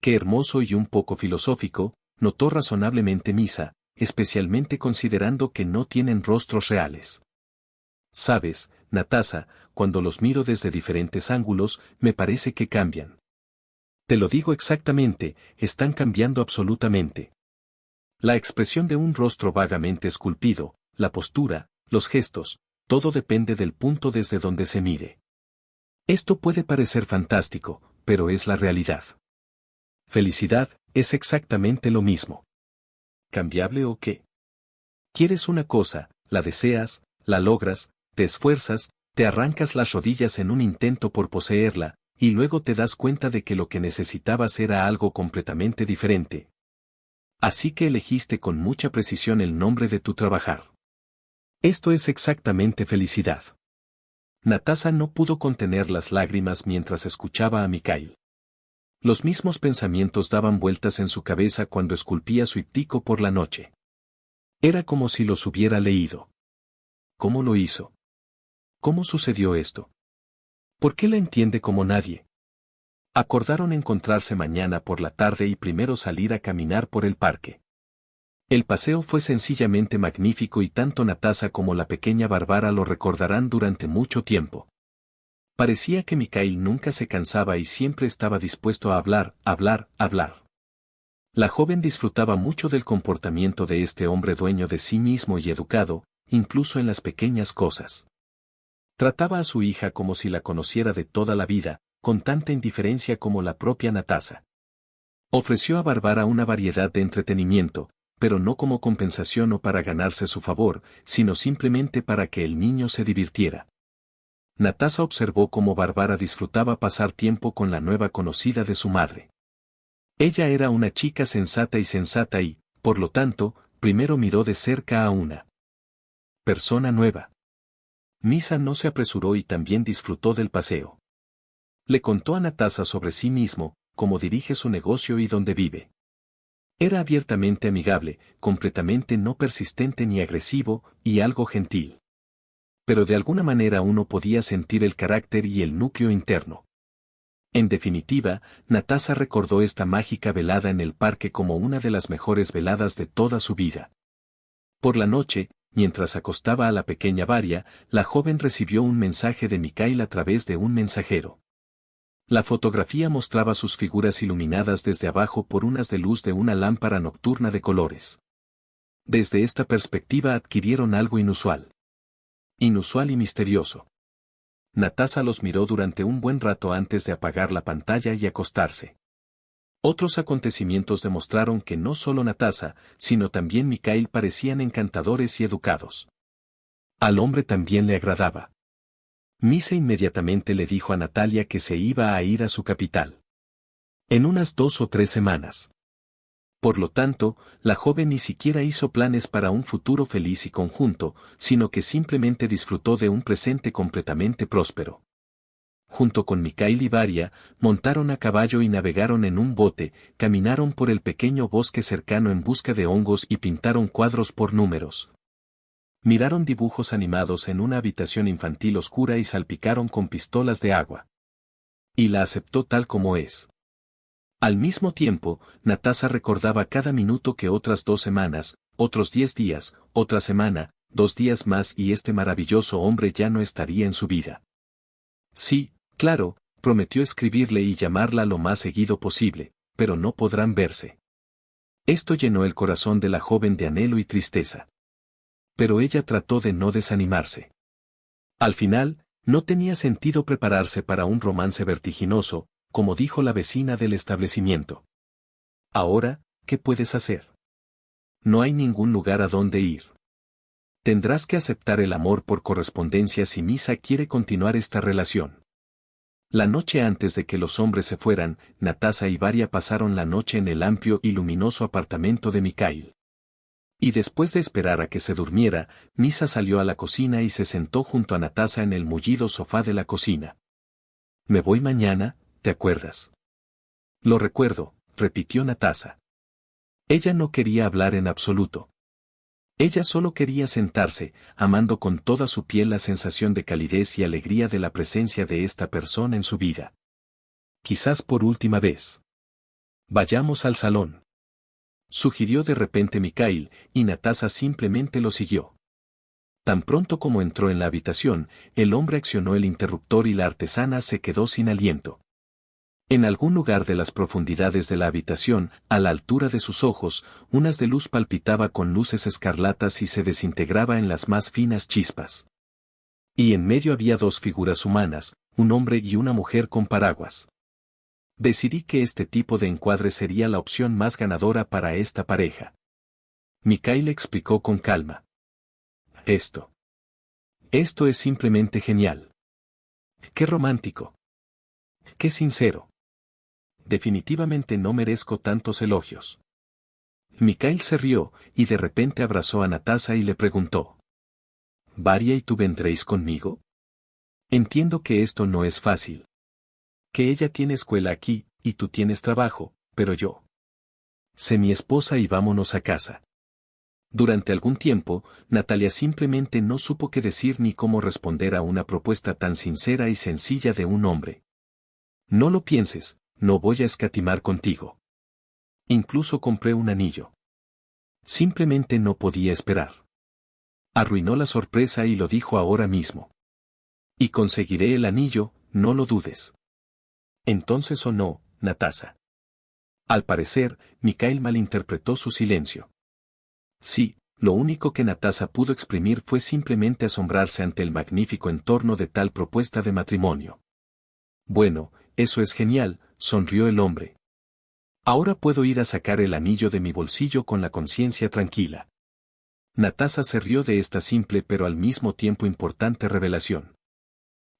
Qué hermoso y un poco filosófico, notó razonablemente Misa, especialmente considerando que no tienen rostros reales. Sabes, Natasa, cuando los miro desde diferentes ángulos, me parece que cambian. Te lo digo exactamente, están cambiando absolutamente. La expresión de un rostro vagamente esculpido, la postura, los gestos, todo depende del punto desde donde se mire. Esto puede parecer fantástico, pero es la realidad. Felicidad, es exactamente lo mismo. ¿Cambiable o qué? Quieres una cosa, la deseas, la logras, te esfuerzas, te arrancas las rodillas en un intento por poseerla, y luego te das cuenta de que lo que necesitabas era algo completamente diferente. Así que elegiste con mucha precisión el nombre de tu trabajar. Esto es exactamente felicidad. Natasa no pudo contener las lágrimas mientras escuchaba a Mikhail. Los mismos pensamientos daban vueltas en su cabeza cuando esculpía su hiptico por la noche. Era como si los hubiera leído. ¿Cómo lo hizo? ¿Cómo sucedió esto? ¿Por qué la entiende como nadie? Acordaron encontrarse mañana por la tarde y primero salir a caminar por el parque. El paseo fue sencillamente magnífico y tanto Natasa como la pequeña Bárbara lo recordarán durante mucho tiempo. Parecía que Mikhail nunca se cansaba y siempre estaba dispuesto a hablar, hablar, hablar. La joven disfrutaba mucho del comportamiento de este hombre dueño de sí mismo y educado, incluso en las pequeñas cosas. Trataba a su hija como si la conociera de toda la vida, con tanta indiferencia como la propia Natasa. Ofreció a Bárbara una variedad de entretenimiento, pero no como compensación o para ganarse su favor, sino simplemente para que el niño se divirtiera. Natasa observó cómo Bárbara disfrutaba pasar tiempo con la nueva conocida de su madre. Ella era una chica sensata y, por lo tanto, primero miró de cerca a una persona nueva. Misa no se apresuró y también disfrutó del paseo. Le contó a Natasa sobre sí mismo, cómo dirige su negocio y dónde vive. Era abiertamente amigable, completamente no persistente ni agresivo, y algo gentil. Pero de alguna manera uno podía sentir el carácter y el núcleo interno. En definitiva, Natasa recordó esta mágica velada en el parque como una de las mejores veladas de toda su vida. Por la noche, mientras acostaba a la pequeña Varia, la joven recibió un mensaje de Mikhail a través de un mensajero. La fotografía mostraba sus figuras iluminadas desde abajo por unas de luz de una lámpara nocturna de colores. Desde esta perspectiva adquirieron algo inusual. Inusual y misterioso. Natasa los miró durante un buen rato antes de apagar la pantalla y acostarse. Otros acontecimientos demostraron que no solo Natasa, sino también Mikhail parecían encantadores y educados. Al hombre también le agradaba. Misa inmediatamente le dijo a Natalia que se iba a ir a su capital. En unas 2 o 3 semanas. Por lo tanto, la joven ni siquiera hizo planes para un futuro feliz y conjunto, sino que simplemente disfrutó de un presente completamente próspero. junto con Mikhail y Varia, montaron a caballo y navegaron en un bote, caminaron por el pequeño bosque cercano en busca de hongos y pintaron cuadros por números. Miraron dibujos animados en una habitación infantil oscura y salpicaron con pistolas de agua. Y la aceptó tal como es. Al mismo tiempo, Natasa recordaba cada minuto que otras 2 semanas, otros 10 días, otra semana, 2 días más y este maravilloso hombre ya no estaría en su vida. Sí, claro, prometió escribirle y llamarla lo más seguido posible, pero no podrán verse. Esto llenó el corazón de la joven de anhelo y tristeza. Pero ella trató de no desanimarse. Al final, no tenía sentido prepararse para un romance vertiginoso, como dijo la vecina del establecimiento. Ahora, ¿qué puedes hacer? No hay ningún lugar a donde ir. Tendrás que aceptar el amor por correspondencia si Misa quiere continuar esta relación. La noche antes de que los hombres se fueran, Natasa y Varia pasaron la noche en el amplio y luminoso apartamento de Mikhail. Y después de esperar a que se durmiera, Misa salió a la cocina y se sentó junto a Natasa en el mullido sofá de la cocina. Me voy mañana, ¿te acuerdas? Lo recuerdo, repitió Natasa. Ella no quería hablar en absoluto. Ella solo quería sentarse, amando con toda su piel la sensación de calidez y alegría de la presencia de esta persona en su vida. Quizás por última vez. Vayamos al salón. Sugirió de repente Mikhail, y Natasa simplemente lo siguió. Tan pronto como entró en la habitación, el hombre accionó el interruptor y la artesana se quedó sin aliento. En algún lugar de las profundidades de la habitación, a la altura de sus ojos, un haz de luz palpitaba con luces escarlatas y se desintegraba en las más finas chispas. Y en medio había 2 figuras humanas, un hombre y una mujer con paraguas. Decidí que este tipo de encuadre sería la opción más ganadora para esta pareja. Mikhail explicó con calma. Esto es simplemente genial. Qué romántico. Qué sincero. Definitivamente no merezco tantos elogios. Mikhail se rió, y de repente abrazó a Natasa y le preguntó. ¿Varia y tú vendréis conmigo? Entiendo que esto no es fácil. Que ella tiene escuela aquí, y tú tienes trabajo, pero yo. Sé mi esposa y vámonos a casa. Durante algún tiempo, Natalia simplemente no supo qué decir ni cómo responder a una propuesta tan sincera y sencilla de un hombre. No lo pienses. No voy a escatimar contigo. Incluso compré un anillo. Simplemente no podía esperar. Arruinó la sorpresa y lo dijo ahora mismo. Y conseguiré el anillo, no lo dudes. Entonces o no, Natasa. Al parecer, Mikhail malinterpretó su silencio. Sí, lo único que Natasa pudo exprimir fue simplemente asombrarse ante el magnífico entorno de tal propuesta de matrimonio. Bueno, eso es genial, sonrió el hombre. Ahora puedo ir a sacar el anillo de mi bolsillo con la conciencia tranquila. Natasa se rió de esta simple pero al mismo tiempo importante revelación.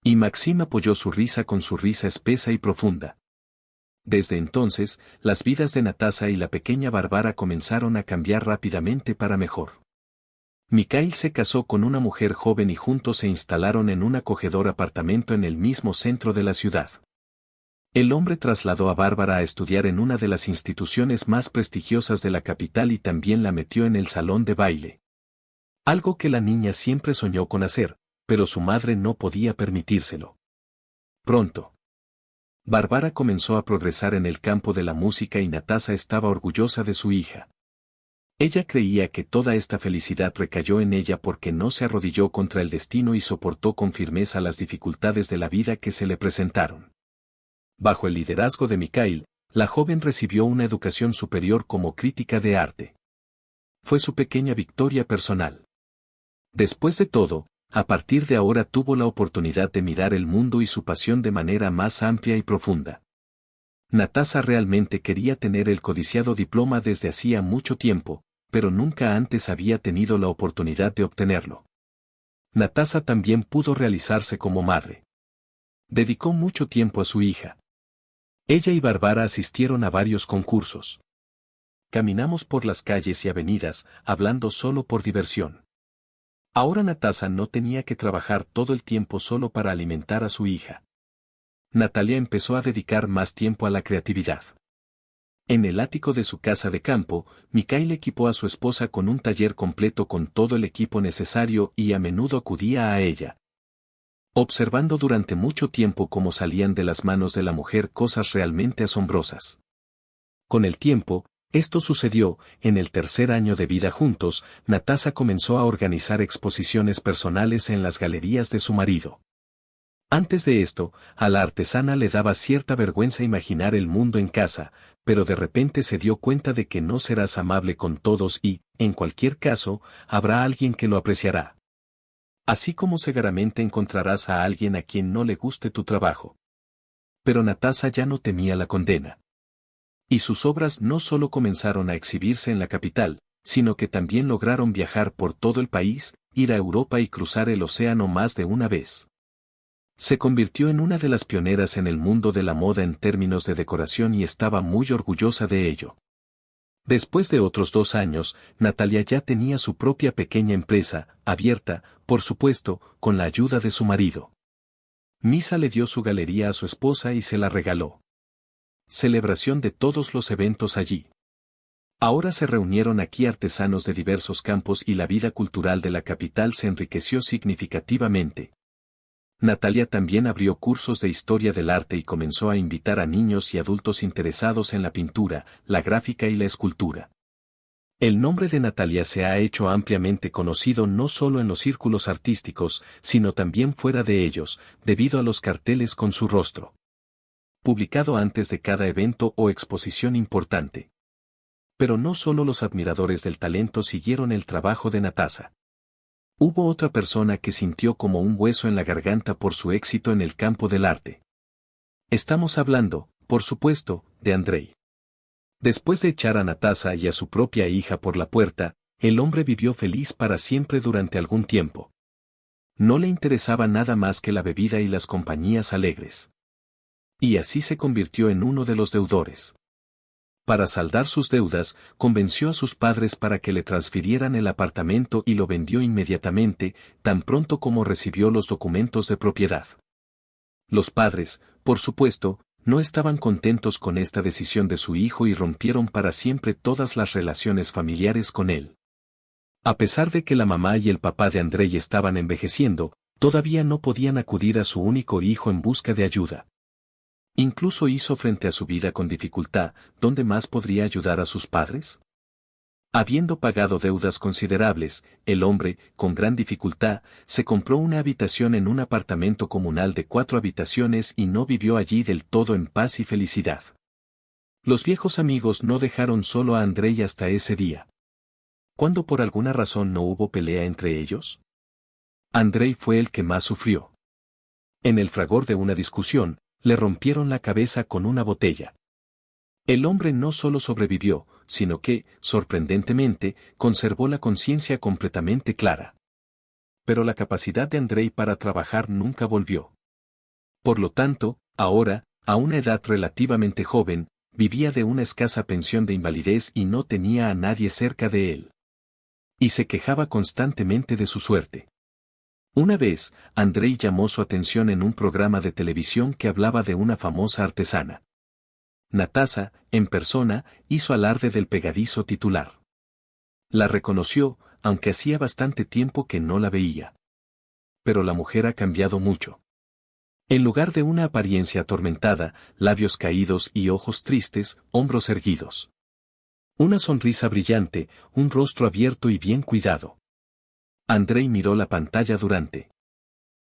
Y Maxim apoyó su risa con su risa espesa y profunda. Desde entonces, las vidas de Natasa y la pequeña Bárbara comenzaron a cambiar rápidamente para mejor. Mikhail se casó con una mujer joven y juntos se instalaron en un acogedor apartamento en el mismo centro de la ciudad. El hombre trasladó a Bárbara a estudiar en una de las instituciones más prestigiosas de la capital y también la metió en el salón de baile. Algo que la niña siempre soñó con hacer, pero su madre no podía permitírselo. Pronto, Bárbara comenzó a progresar en el campo de la música y Natasa estaba orgullosa de su hija. Ella creía que toda esta felicidad recayó en ella porque no se arrodilló contra el destino y soportó con firmeza las dificultades de la vida que se le presentaron. Bajo el liderazgo de Mikhail, la joven recibió una educación superior como crítica de arte. Fue su pequeña victoria personal. Después de todo, a partir de ahora tuvo la oportunidad de mirar el mundo y su pasión de manera más amplia y profunda. Natasa realmente quería tener el codiciado diploma desde hacía mucho tiempo, pero nunca antes había tenido la oportunidad de obtenerlo. Natasa también pudo realizarse como madre. Dedicó mucho tiempo a su hija. Ella y Bárbara asistieron a varios concursos. Caminamos por las calles y avenidas, hablando solo por diversión. Ahora Natasa no tenía que trabajar todo el tiempo solo para alimentar a su hija. Natalia empezó a dedicar más tiempo a la creatividad. En el ático de su casa de campo, Mikhail equipó a su esposa con un taller completo con todo el equipo necesario y a menudo acudía a ella, observando durante mucho tiempo cómo salían de las manos de la mujer cosas realmente asombrosas. Con el tiempo, esto sucedió. En el tercer año de vida juntos, Natasa comenzó a organizar exposiciones personales en las galerías de su marido. Antes de esto, a la artesana le daba cierta vergüenza imaginar el mundo en casa, pero de repente se dio cuenta de que no serás amable con todos y, en cualquier caso, habrá alguien que lo apreciará. Así como seguramente encontrarás a alguien a quien no le guste tu trabajo. Pero Natasa ya no temía la condena. Y sus obras no solo comenzaron a exhibirse en la capital, sino que también lograron viajar por todo el país, ir a Europa y cruzar el océano más de una vez. Se convirtió en una de las pioneras en el mundo de la moda en términos de decoración y estaba muy orgullosa de ello. Después de otros 2 años, Natalia ya tenía su propia pequeña empresa, abierta, por supuesto, con la ayuda de su marido. Misa le dio su galería a su esposa y se la regaló. Celebración de todos los eventos allí. Ahora se reunieron aquí artesanos de diversos campos y la vida cultural de la capital se enriqueció significativamente. Natalia también abrió cursos de historia del arte y comenzó a invitar a niños y adultos interesados en la pintura, la gráfica y la escultura. El nombre de Natalia se ha hecho ampliamente conocido no solo en los círculos artísticos, sino también fuera de ellos, debido a los carteles con su rostro, publicado antes de cada evento o exposición importante. Pero no solo los admiradores del talento siguieron el trabajo de Natasa. Hubo otra persona que sintió como un hueso en la garganta por su éxito en el campo del arte. Estamos hablando, por supuesto, de Andrei. Después de echar a Natasa y a su propia hija por la puerta, el hombre vivió feliz para siempre durante algún tiempo. No le interesaba nada más que la bebida y las compañías alegres. Y así se convirtió en uno de los deudores. Para saldar sus deudas, convenció a sus padres para que le transfirieran el apartamento y lo vendió inmediatamente, tan pronto como recibió los documentos de propiedad. Los padres, por supuesto, no estaban contentos con esta decisión de su hijo y rompieron para siempre todas las relaciones familiares con él. A pesar de que la mamá y el papá de Andrei estaban envejeciendo, todavía no podían acudir a su único hijo en busca de ayuda. Incluso hizo frente a su vida con dificultad, ¿dónde más podría ayudar a sus padres? Habiendo pagado deudas considerables, el hombre, con gran dificultad, se compró una habitación en un apartamento comunal de 4 habitaciones y no vivió allí del todo en paz y felicidad. Los viejos amigos no dejaron solo a Andrei hasta ese día. ¿Cuándo por alguna razón no hubo pelea entre ellos? Andrei fue el que más sufrió. En el fragor de una discusión, le rompieron la cabeza con una botella. El hombre no solo sobrevivió, sino que, sorprendentemente, conservó la conciencia completamente clara. Pero la capacidad de Andrei para trabajar nunca volvió. Por lo tanto, ahora, a una edad relativamente joven, vivía de una escasa pensión de invalidez y no tenía a nadie cerca de él. Y se quejaba constantemente de su suerte. Una vez, Andrei llamó su atención en un programa de televisión que hablaba de una famosa artesana. Natasa, en persona, hizo alarde del pegadizo titular. La reconoció, aunque hacía bastante tiempo que no la veía. Pero la mujer ha cambiado mucho. En lugar de una apariencia atormentada, labios caídos y ojos tristes, hombros erguidos. Una sonrisa brillante, un rostro abierto y bien cuidado. Andrei miró la pantalla durante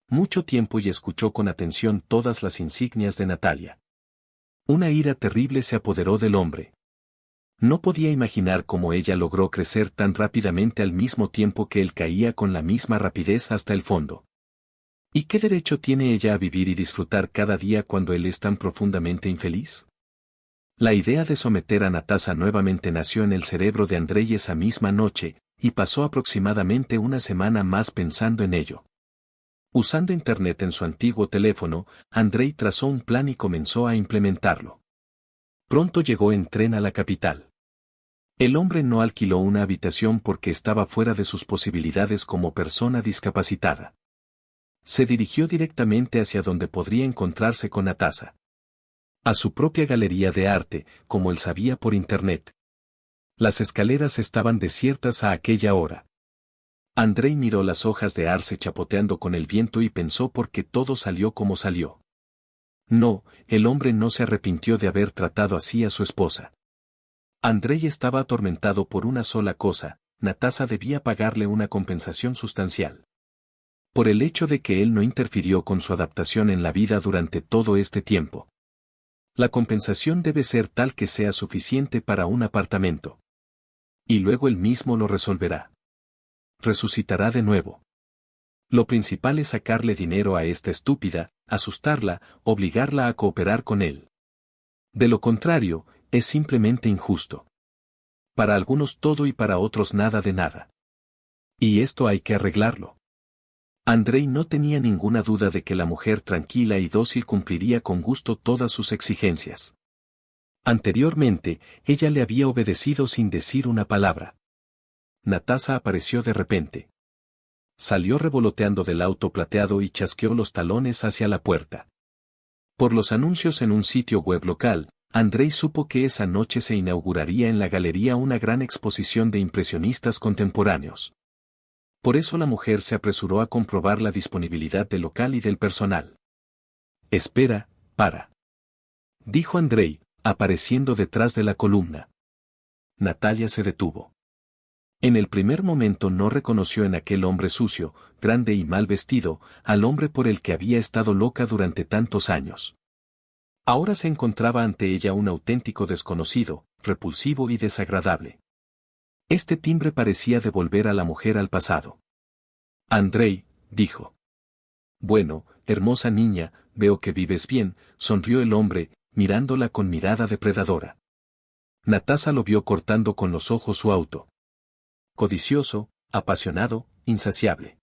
mucho tiempo y escuchó con atención todas las insignias de Natalia. Una ira terrible se apoderó del hombre. No podía imaginar cómo ella logró crecer tan rápidamente al mismo tiempo que él caía con la misma rapidez hasta el fondo. ¿Y qué derecho tiene ella a vivir y disfrutar cada día cuando él es tan profundamente infeliz? La idea de someter a Natasa nuevamente nació en el cerebro de Andrei esa misma noche, y pasó aproximadamente una semana más pensando en ello. Usando internet en su antiguo teléfono, Andrei trazó un plan y comenzó a implementarlo. Pronto llegó en tren a la capital. El hombre no alquiló una habitación porque estaba fuera de sus posibilidades como persona discapacitada. Se dirigió directamente hacia donde podría encontrarse con Natasa. A su propia galería de arte, como él sabía por internet. Las escaleras estaban desiertas a aquella hora. Andrei miró las hojas de arce chapoteando con el viento y pensó por qué todo salió como salió. No, el hombre no se arrepintió de haber tratado así a su esposa. Andrei estaba atormentado por una sola cosa: Natasa debía pagarle una compensación sustancial. Por el hecho de que él no interfirió con su adaptación en la vida durante todo este tiempo. La compensación debe ser tal que sea suficiente para un apartamento. Y luego él mismo lo resolverá. Resucitará de nuevo. Lo principal es sacarle dinero a esta estúpida, asustarla, obligarla a cooperar con él. De lo contrario, es simplemente injusto. Para algunos todo y para otros nada de nada. Y esto hay que arreglarlo. Andrei no tenía ninguna duda de que la mujer tranquila y dócil cumpliría con gusto todas sus exigencias. Anteriormente, ella le había obedecido sin decir una palabra. Natasa apareció de repente. Salió revoloteando del auto plateado y chasqueó los talones hacia la puerta. Por los anuncios en un sitio web local, Andrei supo que esa noche se inauguraría en la galería una gran exposición de impresionistas contemporáneos. Por eso la mujer se apresuró a comprobar la disponibilidad del local y del personal. «Espera, para», dijo Andrei, apareciendo detrás de la columna. Natalia se detuvo. En el primer momento no reconoció en aquel hombre sucio, grande y mal vestido, al hombre por el que había estado loca durante tantos años. Ahora se encontraba ante ella un auténtico desconocido, repulsivo y desagradable. Este timbre parecía devolver a la mujer al pasado. «Andrei», dijo. «Bueno, hermosa niña, veo que vives bien», sonrió el hombre, mirándola con mirada depredadora. Natasa lo vio cortando con los ojos su auto. Codicioso, apasionado, insaciable.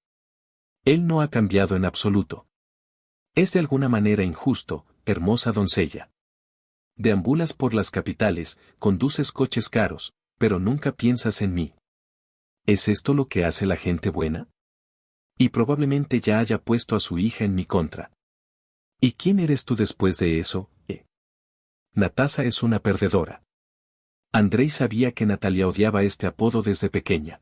Él no ha cambiado en absoluto. Es de alguna manera injusto, hermosa doncella. Deambulas por las capitales, conduces coches caros, pero nunca piensas en mí. ¿Es esto lo que hace la gente buena? Y probablemente ya haya puesto a su hija en mi contra. ¿Y quién eres tú después de eso, Natasa es una perdedora. Andrei sabía que Natalia odiaba este apodo desde pequeña.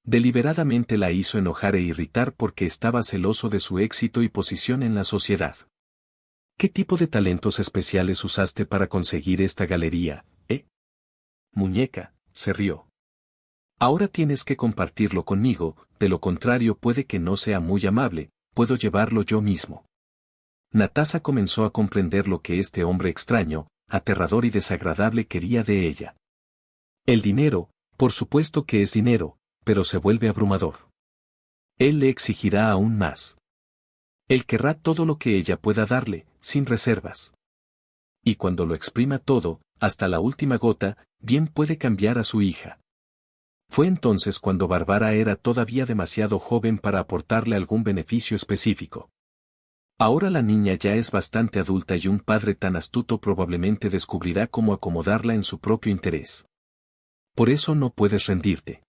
Deliberadamente la hizo enojar e irritar porque estaba celoso de su éxito y posición en la sociedad. ¿Qué tipo de talentos especiales usaste para conseguir esta galería, Muñeca, se rió. Ahora tienes que compartirlo conmigo, de lo contrario puede que no sea muy amable, puedo llevarlo yo mismo. Natasa comenzó a comprender lo que este hombre extraño, aterrador y desagradable quería de ella. El dinero, por supuesto que es dinero, pero se vuelve abrumador. Él le exigirá aún más. Él querrá todo lo que ella pueda darle, sin reservas. Y cuando lo exprima todo, hasta la última gota, bien puede cambiar a su hija. Fue entonces cuando Bárbara era todavía demasiado joven para aportarle algún beneficio específico. Ahora la niña ya es bastante adulta y un padre tan astuto probablemente descubrirá cómo acomodarla en su propio interés. Por eso no puedes rendirte.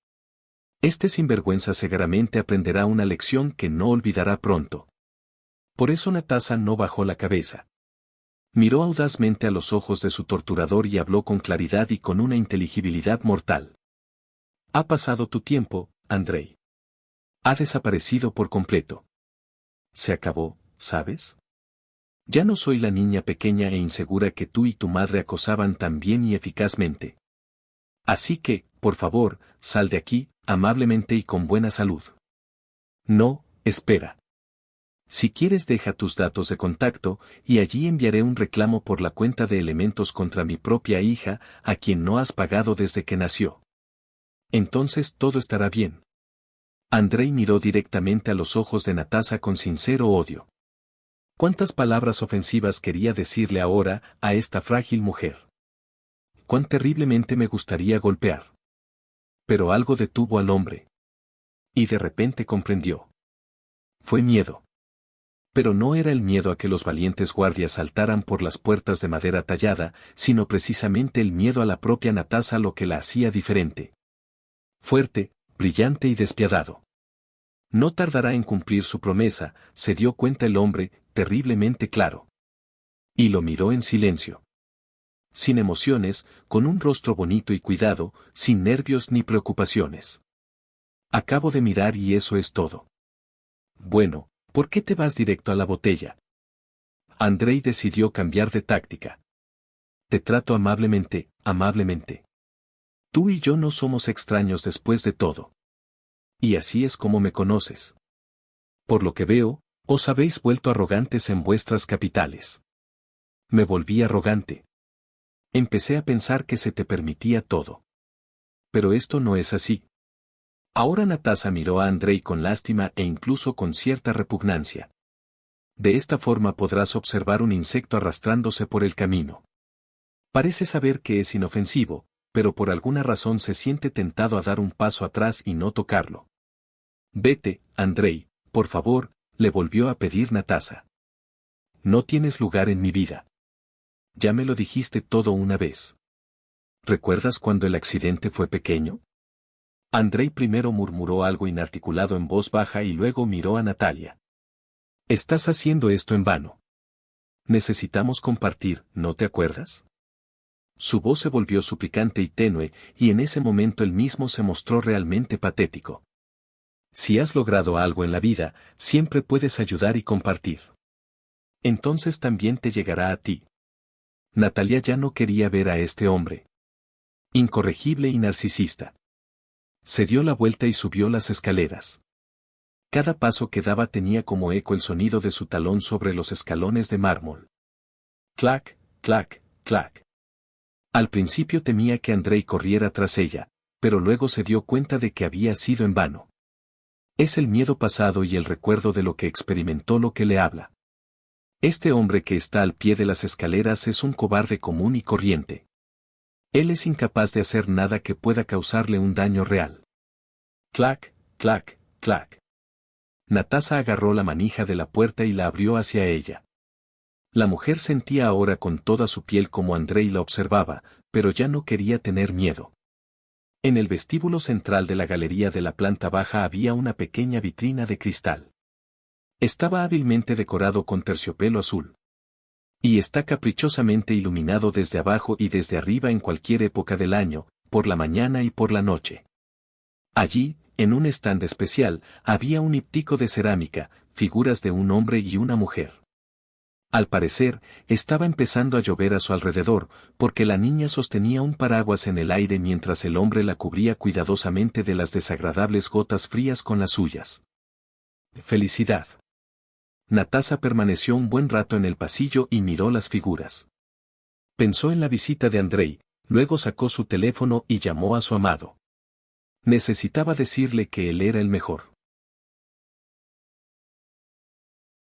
Este sinvergüenza seguramente aprenderá una lección que no olvidará pronto. Por eso Natasa no bajó la cabeza. Miró audazmente a los ojos de su torturador y habló con claridad y con una inteligibilidad mortal. Ha pasado tu tiempo, Andrei. Ha desaparecido por completo. Se acabó, ¿sabes? Ya no soy la niña pequeña e insegura que tú y tu madre acosaban tan bien y eficazmente. Así que, por favor, sal de aquí, amablemente y con buena salud. No, espera. Si quieres deja tus datos de contacto, y allí enviaré un reclamo por la cuenta de elementos contra mi propia hija, a quien no has pagado desde que nació. Entonces todo estará bien. Andrei miró directamente a los ojos de Natasa con sincero odio. ¿Cuántas palabras ofensivas quería decirle ahora a esta frágil mujer? Cuán terriblemente me gustaría golpear. Pero algo detuvo al hombre. Y de repente comprendió. Fue miedo. Pero no era el miedo a que los valientes guardias saltaran por las puertas de madera tallada, sino precisamente el miedo a la propia Natasa lo que la hacía diferente. Fuerte, brillante y despiadado. No tardará en cumplir su promesa, se dio cuenta el hombre, terriblemente claro. Y lo miró en silencio. Sin emociones, con un rostro bonito y cuidado, sin nervios ni preocupaciones. Acabo de mirar y eso es todo. Bueno, ¿por qué te vas directo a la botella? Andrei decidió cambiar de táctica. Te trato amablemente, amablemente. Tú y yo no somos extraños después de todo. Y así es como me conoces. Por lo que veo, os habéis vuelto arrogantes en vuestras capitales. Me volví arrogante. Empecé a pensar que se te permitía todo. Pero esto no es así. Ahora Natasa miró a Andrei con lástima e incluso con cierta repugnancia. De esta forma podrás observar un insecto arrastrándose por el camino. Parece saber que es inofensivo, pero por alguna razón se siente tentado a dar un paso atrás y no tocarlo. Vete, Andrei, por favor, le volvió a pedir Natasa. No tienes lugar en mi vida. Ya me lo dijiste todo una vez. ¿Recuerdas cuando el accidente fue pequeño? Andrei primero murmuró algo inarticulado en voz baja y luego miró a Natalia. Estás haciendo esto en vano. Necesitamos compartir, ¿no te acuerdas? Su voz se volvió suplicante y tenue, y en ese momento él mismo se mostró realmente patético. Si has logrado algo en la vida, siempre puedes ayudar y compartir. Entonces también te llegará a ti. Natalia ya no quería ver a este hombre. Incorregible y narcisista. Se dio la vuelta y subió las escaleras. Cada paso que daba tenía como eco el sonido de su talón sobre los escalones de mármol. Clac, clac, clac. Al principio temía que Andrei corriera tras ella, pero luego se dio cuenta de que había sido en vano. Es el miedo pasado y el recuerdo de lo que experimentó lo que le habla. Este hombre que está al pie de las escaleras es un cobarde común y corriente. Él es incapaz de hacer nada que pueda causarle un daño real. Clac, clac, clac. Natasa agarró la manija de la puerta y la abrió hacia ella. La mujer sentía ahora con toda su piel como Andrei la observaba, pero ya no quería tener miedo. En el vestíbulo central de la galería de la planta baja había una pequeña vitrina de cristal. Estaba hábilmente decorado con terciopelo azul. Y está caprichosamente iluminado desde abajo y desde arriba en cualquier época del año, por la mañana y por la noche. Allí, en un stand especial, había un híptico de cerámica, figuras de un hombre y una mujer. Al parecer, estaba empezando a llover a su alrededor, porque la niña sostenía un paraguas en el aire mientras el hombre la cubría cuidadosamente de las desagradables gotas frías con las suyas. Felicidad. Natasa permaneció un buen rato en el pasillo y miró las figuras. Pensó en la visita de Andrei, luego sacó su teléfono y llamó a su amado. Necesitaba decirle que él era el mejor.